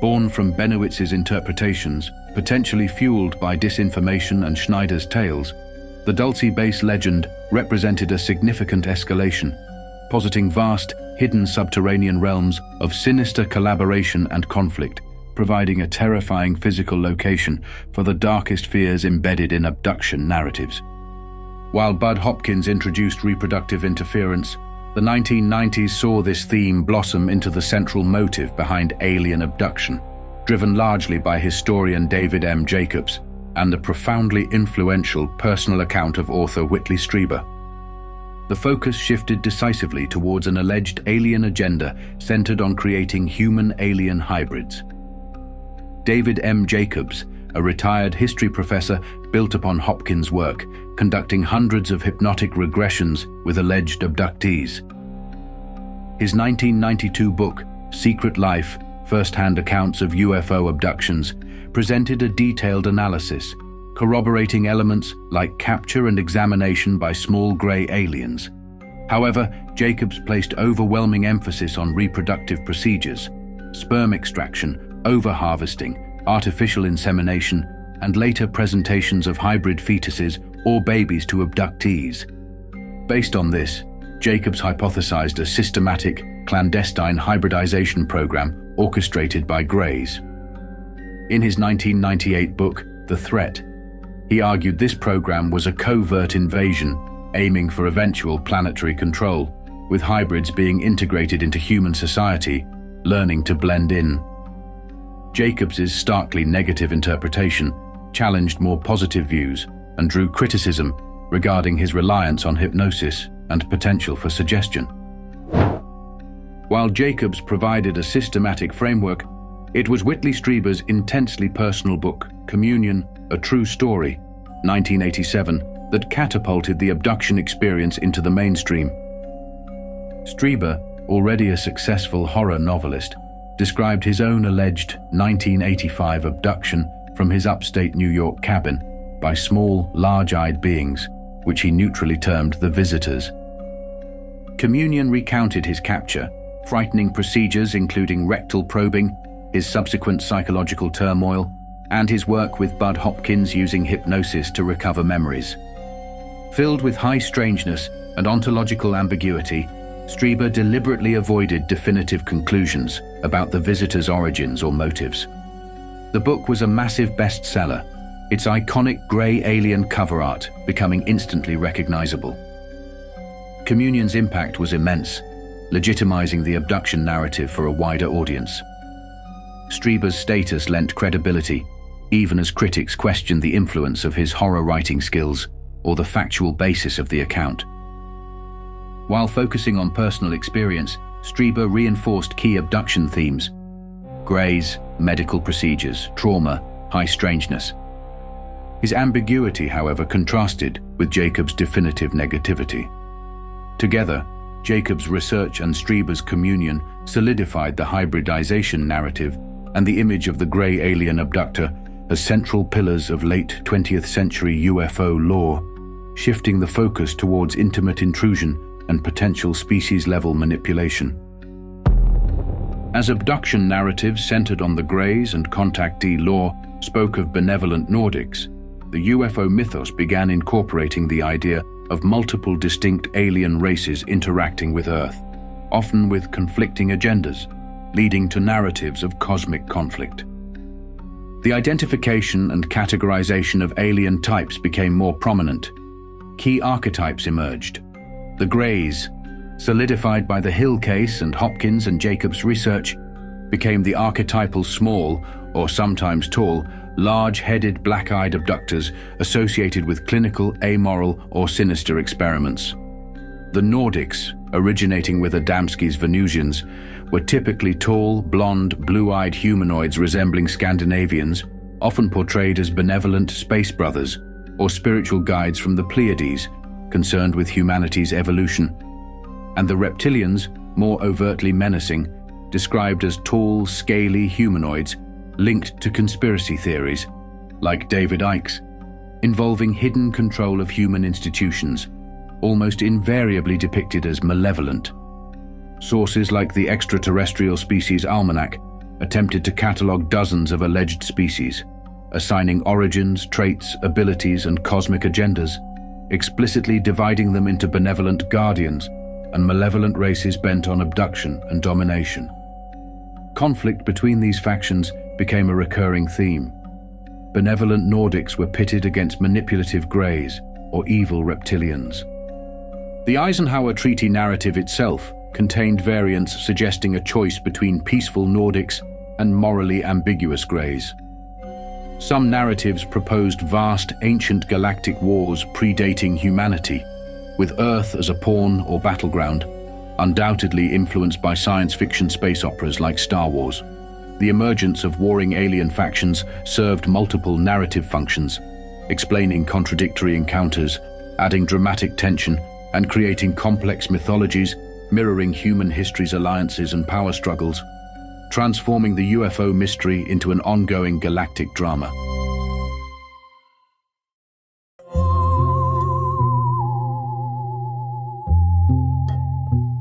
Born from Benowitz's interpretations, potentially fueled by disinformation and Schneider's tales, the Dulce base legend represented a significant escalation, positing vast, hidden subterranean realms of sinister collaboration and conflict, providing a terrifying physical location for the darkest fears embedded in abduction narratives. While Bud Hopkins introduced reproductive interference, the 1990s saw this theme blossom into the central motive behind alien abduction, driven largely by historian David M. Jacobs and the profoundly influential personal account of author Whitley Strieber. the focus shifted decisively towards an alleged alien agenda centered on creating human-alien hybrids. David M. Jacobs, a retired history professor, built upon Hopkins' work, conducting hundreds of hypnotic regressions with alleged abductees. His 1992 book, Secret Life: First-Hand Accounts of UFO Abductions, presented a detailed analysis, corroborating elements like capture and examination by small gray aliens. However, Jacobs placed overwhelming emphasis on reproductive procedures, sperm extraction, over-harvesting, artificial insemination, and later presentations of hybrid fetuses or babies to abductees. Based on this, Jacobs hypothesized a systematic, clandestine hybridization program orchestrated by Greys. In his 1998 book, The Threat, he argued this program was a covert invasion aiming for eventual planetary control, with hybrids being integrated into human society, learning to blend in. Jacobs's starkly negative interpretation challenged more positive views and drew criticism regarding his reliance on hypnosis and potential for suggestion. While Jacobs provided a systematic framework, it was Whitley Strieber's intensely personal book, Communion: A True Story, 1987, that catapulted the abduction experience into the mainstream. Strieber, already a successful horror novelist, described his own alleged 1985 abduction from his upstate New York cabin by small, large-eyed beings, which he neutrally termed the Visitors. Communion recounted his capture, frightening procedures including rectal probing, his subsequent psychological turmoil, and his work with Bud Hopkins using hypnosis to recover memories. Filled with high strangeness and ontological ambiguity, Strieber deliberately avoided definitive conclusions about the Visitors' origins or motives. The book was a massive bestseller, its iconic grey alien cover art becoming instantly recognizable. Communion's impact was immense, legitimizing the abduction narrative for a wider audience. Strieber's status lent credibility, even as critics questioned the influence of his horror writing skills or the factual basis of the account. While focusing on personal experience, Strieber reinforced key abduction themes: Greys, medical procedures, trauma, high strangeness. His ambiguity, however, contrasted with Jacobs' definitive negativity. Together, Jacobs' research and Strieber's Communion solidified the hybridization narrative and the image of the grey alien abductor as central pillars of late 20th century UFO lore, shifting the focus towards intimate intrusion and potential species-level manipulation. As abduction narratives centered on the Greys and contactee lore spoke of benevolent Nordics, the UFO mythos began incorporating the idea of multiple distinct alien races interacting with Earth, often with conflicting agendas, leading to narratives of cosmic conflict. The identification and categorization of alien types became more prominent. Key archetypes emerged. The Greys, solidified by the Hill case and Hopkins and Jacobs' research, became the archetypal small, or sometimes tall, large-headed black-eyed abductors associated with clinical, amoral, or sinister experiments. The Nordics, originating with Adamski's Venusians, were typically tall, blonde, blue-eyed humanoids resembling Scandinavians, often portrayed as benevolent space brothers or spiritual guides from the Pleiades, concerned with humanity's evolution. And the reptilians, more overtly menacing, described as tall, scaly humanoids linked to conspiracy theories, like David Icke's, involving hidden control of human institutions, almost invariably depicted as malevolent. Sources like the Extraterrestrial Species Almanac attempted to catalogue dozens of alleged species, assigning origins, traits, abilities, and cosmic agendas, explicitly dividing them into benevolent guardians and malevolent races bent on abduction and domination. Conflict between these factions became a recurring theme. Benevolent Nordics were pitted against manipulative Greys or evil reptilians. The Eisenhower Treaty narrative itself contained variants suggesting a choice between peaceful Nordics and morally ambiguous Greys. Some narratives proposed vast, ancient galactic wars predating humanity, with Earth as a pawn or battleground, undoubtedly influenced by science fiction space operas like Star Wars. The emergence of warring alien factions served multiple narrative functions, explaining contradictory encounters, adding dramatic tension, and creating complex mythologies mirroring human history's alliances and power struggles, transforming the UFO mystery into an ongoing galactic drama.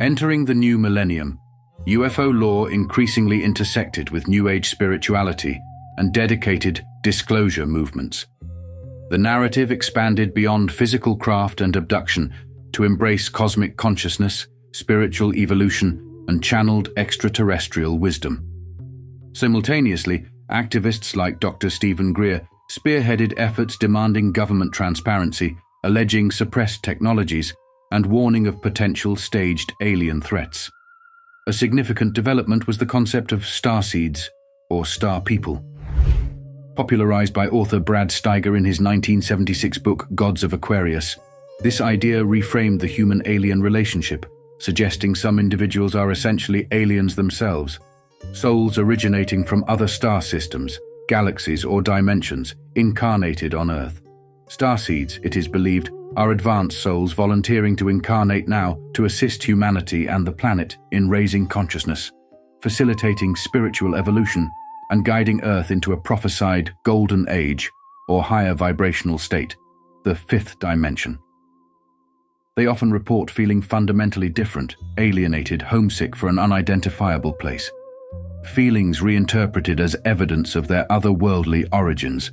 Entering the new millennium, UFO lore increasingly intersected with New Age spirituality and dedicated disclosure movements. The narrative expanded beyond physical craft and abduction to embrace cosmic consciousness, spiritual evolution, and channeled extraterrestrial wisdom. Simultaneously, activists like Dr. Stephen Greer spearheaded efforts demanding government transparency, alleging suppressed technologies, and warning of potential staged alien threats. A significant development was the concept of starseeds, or star people. Popularized by author Brad Steiger in his 1976 book Gods of Aquarius, this idea reframed the human-alien relationship, suggesting some individuals are essentially aliens themselves, souls originating from other star systems, galaxies, or dimensions, incarnated on Earth. Starseeds, it is believed, are advanced souls volunteering to incarnate now to assist humanity and the planet in raising consciousness, facilitating spiritual evolution, and guiding Earth into a prophesied golden age or higher vibrational state, the fifth dimension. They often report feeling fundamentally different, alienated, homesick for an unidentifiable place. Feelings reinterpreted as evidence of their otherworldly origins.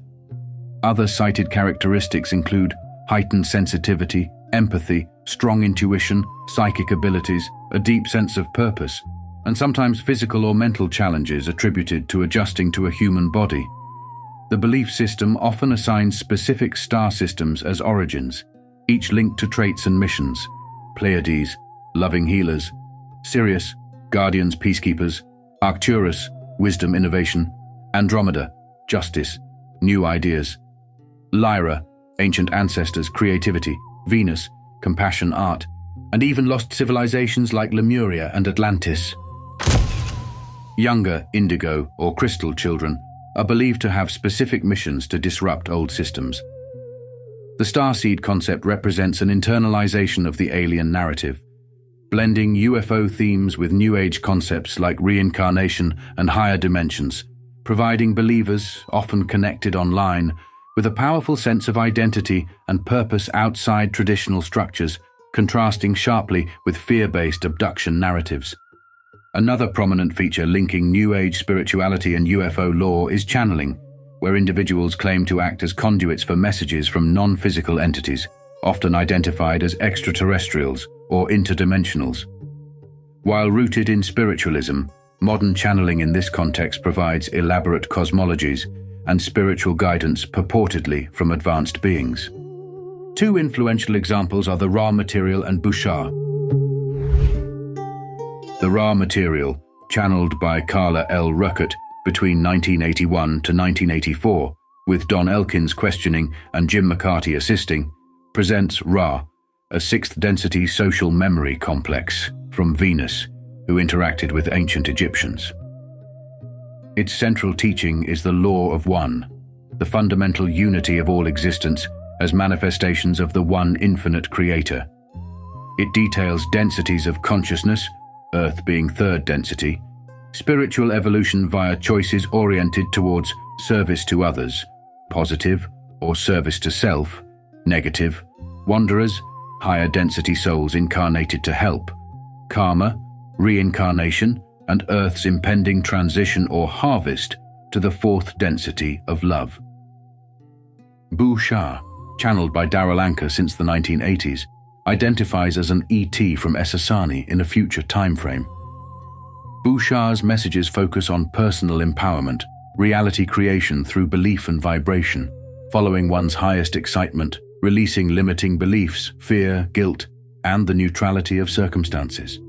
Other cited characteristics include heightened sensitivity, empathy, strong intuition, psychic abilities, a deep sense of purpose, and sometimes physical or mental challenges attributed to adjusting to a human body. The belief system often assigns specific star systems as origins, each linked to traits and missions: Pleiades, loving healers; Sirius, guardians, peacekeepers; Arcturus, wisdom, innovation; Andromeda, justice, new ideas; Lyra, ancient ancestors, creativity; Venus, compassion, art; and even lost civilizations like Lemuria and Atlantis. Younger indigo or crystal children are believed to have specific missions to disrupt old systems. The starseed concept represents an internalization of the alien narrative, blending UFO themes with New Age concepts like reincarnation and higher dimensions, providing believers, often connected online, with a powerful sense of identity and purpose outside traditional structures, contrasting sharply with fear-based abduction narratives. Another prominent feature linking New Age spirituality and UFO lore is channeling, where individuals claim to act as conduits for messages from non-physical entities, often identified as extraterrestrials or interdimensionals. While rooted in spiritualism, modern channeling in this context provides elaborate cosmologies and spiritual guidance purportedly from advanced beings. Two influential examples are the Raw Material and Bouchard. The Raw Material, channeled by Carla L. Ruckert between 1981 to 1984, with Don Elkins questioning and Jim McCarty assisting, presents Ra, a sixth-density social memory complex from Venus, who interacted with ancient Egyptians. Its central teaching is the law of one, the fundamental unity of all existence as manifestations of the one infinite creator. It details densities of consciousness, Earth being third density, spiritual evolution via choices oriented towards service to others, positive, or service to self, negative, wanderers, higher density souls incarnated to help, karma, reincarnation, and Earth's impending transition or harvest to the fourth density of love. Bouchard, channeled by Darryl Anker since the 1980s, identifies as an ET from Essassani in a future time frame. Bouchard's messages focus on personal empowerment, reality creation through belief and vibration, following one's highest excitement, releasing limiting beliefs, fear, guilt, and the neutrality of circumstances.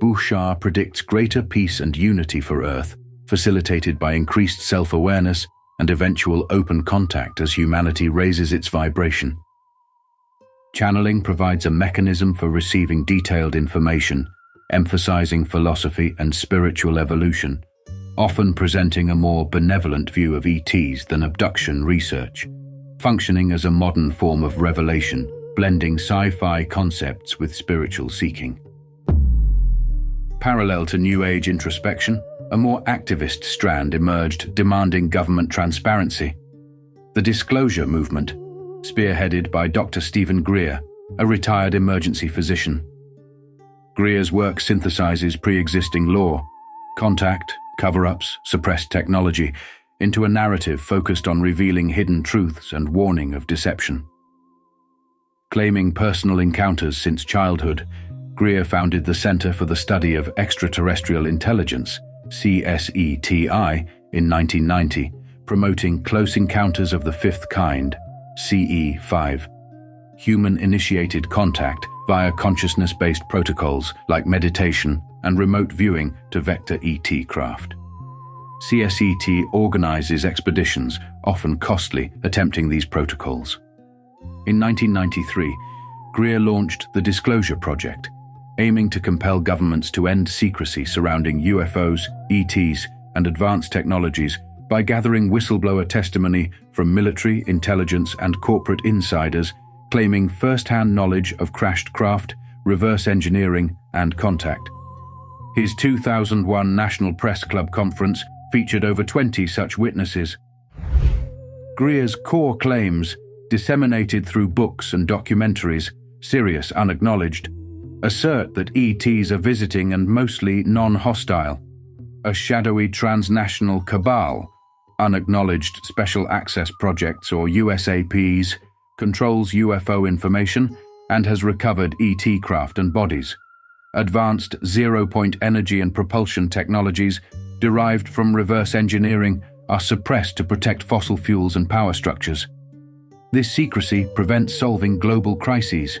Bouchard predicts greater peace and unity for Earth, facilitated by increased self-awareness and eventual open contact as humanity raises its vibration. Channeling provides a mechanism for receiving detailed information, emphasizing philosophy and spiritual evolution, often presenting a more benevolent view of ETs than abduction research, functioning as a modern form of revelation, blending sci-fi concepts with spiritual seeking. Parallel to New Age introspection, a more activist strand emerged demanding government transparency. The disclosure movement, spearheaded by Dr. Stephen Greer, a retired emergency physician. Greer's work synthesizes pre-existing law, contact, cover-ups, suppressed technology, into a narrative focused on revealing hidden truths and warning of deception. Claiming personal encounters since childhood, Greer founded the Center for the Study of Extraterrestrial Intelligence, CSETI, in 1990, promoting close encounters of the fifth kind, CE5, human-initiated contact via consciousness-based protocols like meditation and remote viewing to vector ET craft. CSET organizes expeditions, often costly, attempting these protocols. In 1993, Greer launched the Disclosure Project, aiming to compel governments to end secrecy surrounding UFOs, ETs, and advanced technologies by gathering whistleblower testimony from military, intelligence, and corporate insiders claiming first-hand knowledge of crashed craft, reverse engineering, and contact. His 2001 National Press Club conference featured over 20 such witnesses. Greer's core claims, disseminated through books and documentaries, serious unacknowledged, assert that ETs are visiting and mostly non-hostile. A shadowy transnational cabal, Unacknowledged Special Access Projects or USAPs, controls UFO information and has recovered ET craft and bodies. Advanced zero-point energy and propulsion technologies derived from reverse engineering are suppressed to protect fossil fuels and power structures. This secrecy prevents solving global crises.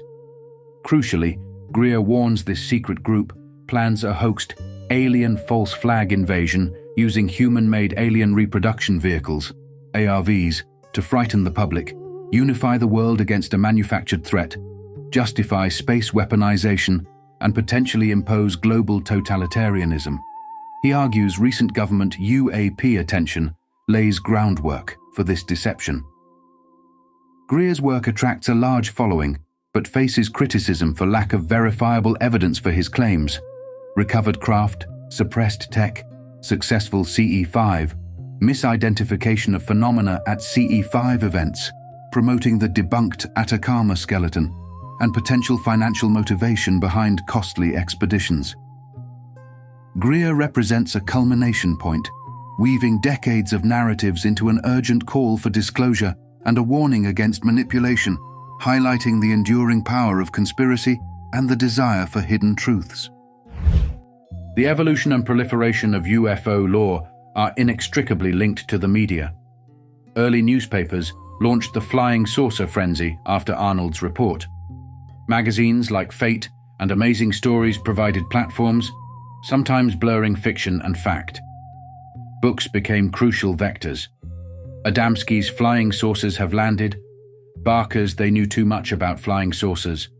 Crucially, Greer warns this secret group plans a hoaxed alien false flag invasion using human-made alien reproduction vehicles, ARVs, to frighten the public, unify the world against a manufactured threat, justify space weaponization, and potentially impose global totalitarianism. He argues recent government UAP attention lays groundwork for this deception. Greer's work attracts a large following, but faces criticism for lack of verifiable evidence for his claims. Recovered craft, suppressed tech, successful CE5, misidentification of phenomena at CE5 events, promoting the debunked Atacama skeleton, and potential financial motivation behind costly expeditions. Greer represents a culmination point, weaving decades of narratives into an urgent call for disclosure and a warning against manipulation, highlighting the enduring power of conspiracy and the desire for hidden truths. The evolution and proliferation of UFO lore are inextricably linked to the media. Early newspapers launched the flying saucer frenzy after Arnold's report. Magazines like Fate and Amazing Stories provided platforms, sometimes blurring fiction and fact. Books became crucial vectors. Adamski's Flying Saucers Have Landed, Barker's They Knew Too Much About Flying Saucers,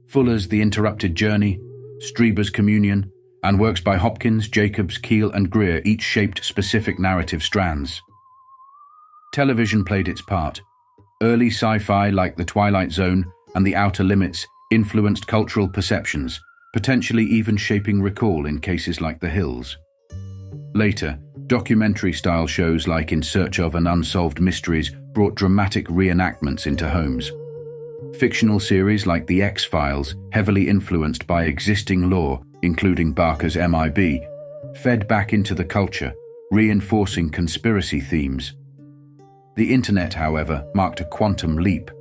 Fuller's The Interrupted Journey, Strieber's Communion, and works by Hopkins, Jacobs, Keel, and Greer each shaped specific narrative strands. Television played its part. Early sci-fi like The Twilight Zone and The Outer Limits influenced cultural perceptions, potentially even shaping recall in cases like The Hills. Later, documentary-style shows like In Search of and Unsolved Mysteries brought dramatic reenactments into homes. Fictional series like The X-Files, heavily influenced by existing lore, including Barker's MIB, fed back into the culture, reinforcing conspiracy themes. The internet, however, marked a quantum leap.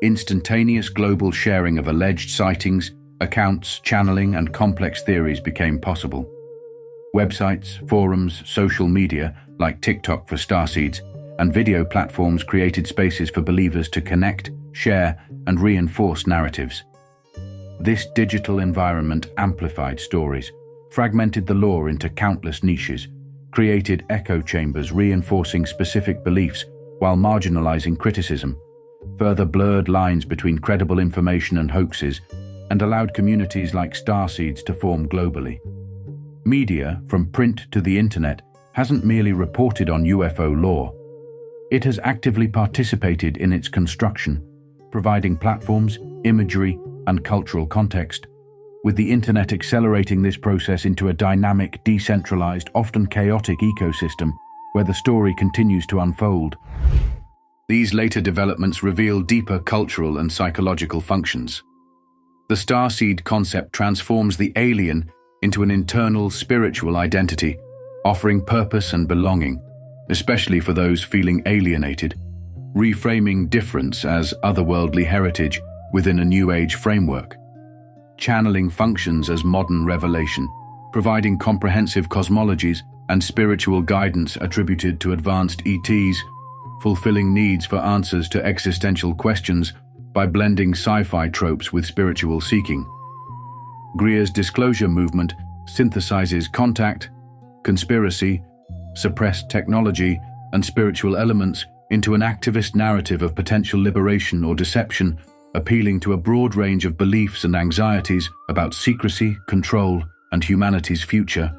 Instantaneous global sharing of alleged sightings, accounts, channeling, and complex theories became possible. Websites, forums, social media, like TikTok for starseeds, and video platforms created spaces for believers to connect, share, and reinforce narratives. This digital environment amplified stories, fragmented the lore into countless niches, created echo chambers reinforcing specific beliefs while marginalizing criticism, further blurred lines between credible information and hoaxes, and allowed communities like starseeds to form globally. Media, from print to the internet, hasn't merely reported on UFO lore. It has actively participated in its construction, providing platforms, imagery, and cultural context, with the internet accelerating this process into a dynamic, decentralized, often chaotic ecosystem where the story continues to unfold. These later developments reveal deeper cultural and psychological functions. The starseed concept transforms the alien into an internal spiritual identity, offering purpose and belonging, especially for those feeling alienated, reframing difference as otherworldly heritage within a New Age framework. Channeling functions as modern revelation, providing comprehensive cosmologies and spiritual guidance attributed to advanced ETs, fulfilling needs for answers to existential questions by blending sci-fi tropes with spiritual seeking. Greer's disclosure movement synthesizes contact, conspiracy, suppressed technology, and spiritual elements into an activist narrative of potential liberation or deception, appealing to a broad range of beliefs and anxieties about secrecy, control, and humanity's future.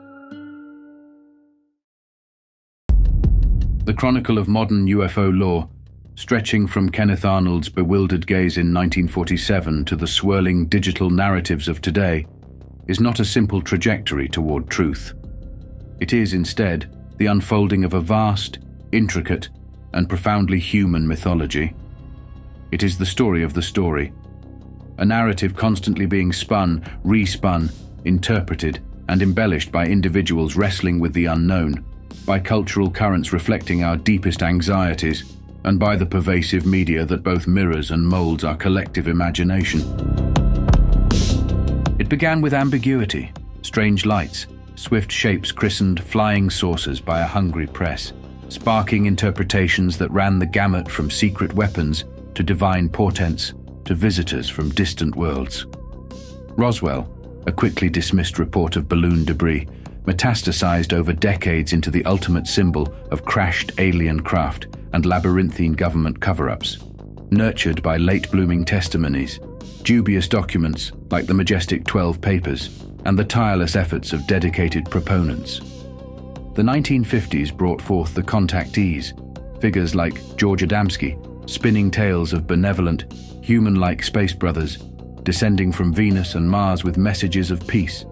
The chronicle of modern UFO lore, stretching from Kenneth Arnold's bewildered gaze in 1947 to the swirling digital narratives of today, is not a simple trajectory toward truth. It is, instead, the unfolding of a vast, intricate, and profoundly human mythology. It is the story of the story, a narrative constantly being spun, respun, interpreted, and embellished by individuals wrestling with the unknown, by cultural currents reflecting our deepest anxieties, and by the pervasive media that both mirrors and molds our collective imagination. It began with ambiguity, strange lights, swift shapes christened flying saucers by a hungry press, sparking interpretations that ran the gamut from secret weapons to divine portents to visitors from distant worlds. Roswell, a quickly dismissed report of balloon debris, metastasized over decades into the ultimate symbol of crashed alien craft and labyrinthine government cover-ups, nurtured by late-blooming testimonies, dubious documents like the majestic 12 Papers, and the tireless efforts of dedicated proponents. The 1950s brought forth the contactees, figures like George Adamski, spinning tales of benevolent, human-like space brothers, descending from Venus and Mars with messages of peace,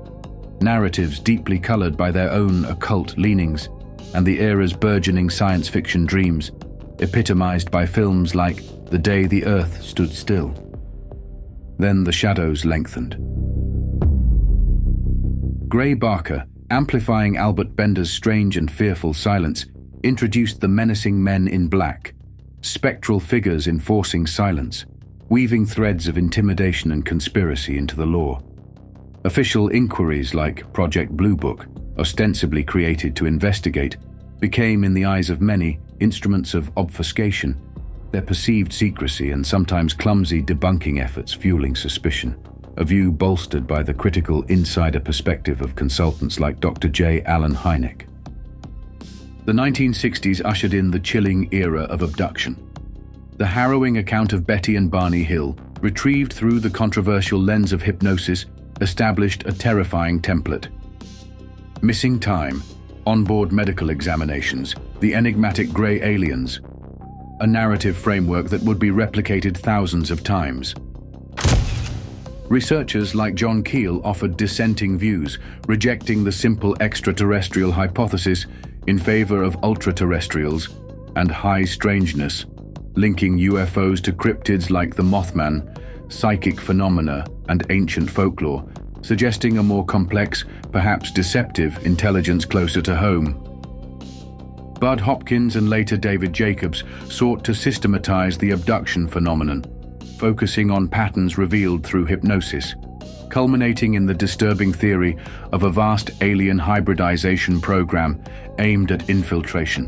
narratives deeply colored by their own occult leanings, and the era's burgeoning science fiction dreams, epitomized by films like The Day the Earth Stood Still. Then the shadows lengthened. Gray Barker, amplifying Albert Bender's strange and fearful silence, introduced the menacing men in black, spectral figures enforcing silence, weaving threads of intimidation and conspiracy into the lore. Official inquiries like Project Blue Book, ostensibly created to investigate, became, in the eyes of many, instruments of obfuscation, their perceived secrecy and sometimes clumsy debunking efforts fueling suspicion, a view bolstered by the critical insider perspective of consultants like Dr. J. Allen Hynek. The 1960s ushered in the chilling era of abduction. The harrowing account of Betty and Barney Hill, retrieved through the controversial lens of hypnosis, established a terrifying template. Missing time, onboard medical examinations, the enigmatic grey aliens, a narrative framework that would be replicated thousands of times. Researchers like John Keel offered dissenting views, rejecting the simple extraterrestrial hypothesis in favor of ultra-terrestrials and high strangeness, linking UFOs to cryptids like the Mothman, psychic phenomena, and ancient folklore, suggesting a more complex, perhaps deceptive, intelligence closer to home. Bud Hopkins and later David Jacobs sought to systematize the abduction phenomenon, focusing on patterns revealed through hypnosis, culminating in the disturbing theory of a vast alien hybridization program aimed at infiltration.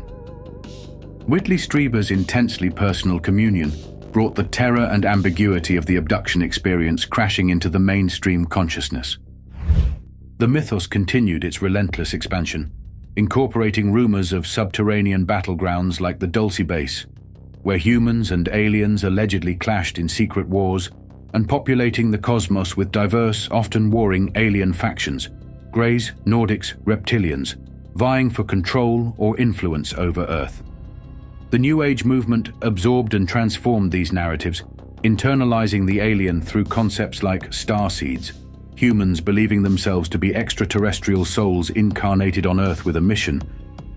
Whitley Strieber's intensely personal communion brought the terror and ambiguity of the abduction experience crashing into the mainstream consciousness. The mythos continued its relentless expansion, incorporating rumors of subterranean battlegrounds like the Dulce Base, where humans and aliens allegedly clashed in secret wars, and populating the cosmos with diverse, often warring alien factions, Greys, Nordics, Reptilians, vying for control or influence over Earth. The New Age movement absorbed and transformed these narratives, internalizing the alien through concepts like starseeds, humans believing themselves to be extraterrestrial souls incarnated on Earth with a mission,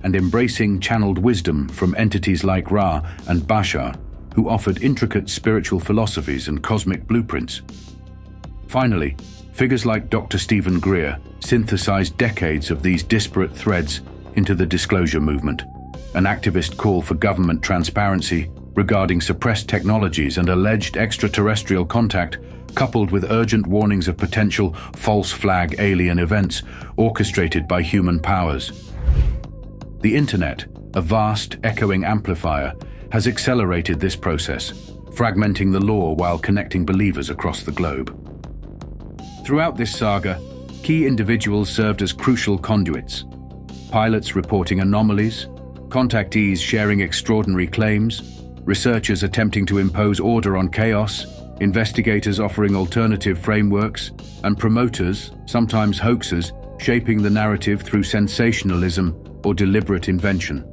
and embracing channeled wisdom from entities like Ra and Bashar, who offered intricate spiritual philosophies and cosmic blueprints. Finally, figures like Dr. Stephen Greer synthesized decades of these disparate threads into the Disclosure Movement, an activist call for government transparency regarding suppressed technologies and alleged extraterrestrial contact, coupled with urgent warnings of potential false flag alien events orchestrated by human powers. The Internet, a vast, echoing amplifier, has accelerated this process, fragmenting the lore while connecting believers across the globe. Throughout this saga, key individuals served as crucial conduits. Pilots reporting anomalies, contactees sharing extraordinary claims, researchers attempting to impose order on chaos, investigators offering alternative frameworks, and promoters, sometimes hoaxers, shaping the narrative through sensationalism or deliberate invention.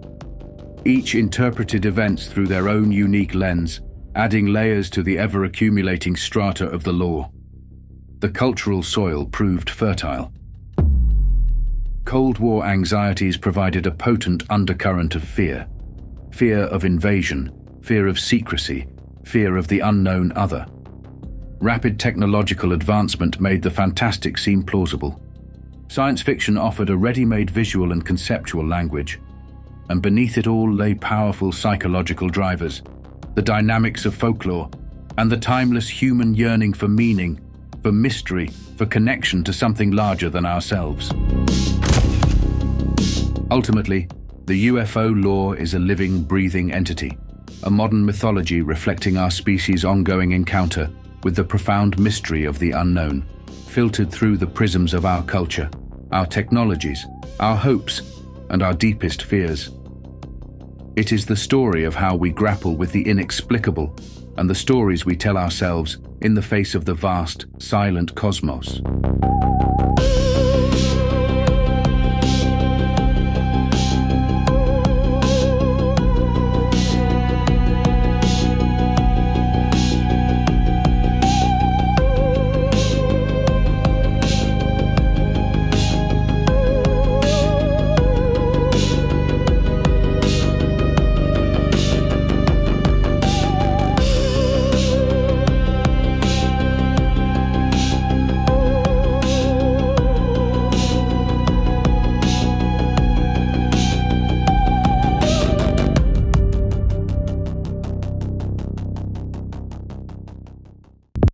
Each interpreted events through their own unique lens, adding layers to the ever-accumulating strata of the lore. The cultural soil proved fertile. Cold War anxieties provided a potent undercurrent of fear. Fear of invasion, fear of secrecy, fear of the unknown other. Rapid technological advancement made the fantastic seem plausible. Science fiction offered a ready-made visual and conceptual language, and beneath it all lay powerful psychological drivers, the dynamics of folklore, and the timeless human yearning for meaning, for mystery, for connection to something larger than ourselves. Ultimately, the UFO lore is a living, breathing entity, a modern mythology reflecting our species' ongoing encounter with the profound mystery of the unknown, filtered through the prisms of our culture, our technologies, our hopes, and our deepest fears. It is the story of how we grapple with the inexplicable and the stories we tell ourselves in the face of the vast, silent cosmos.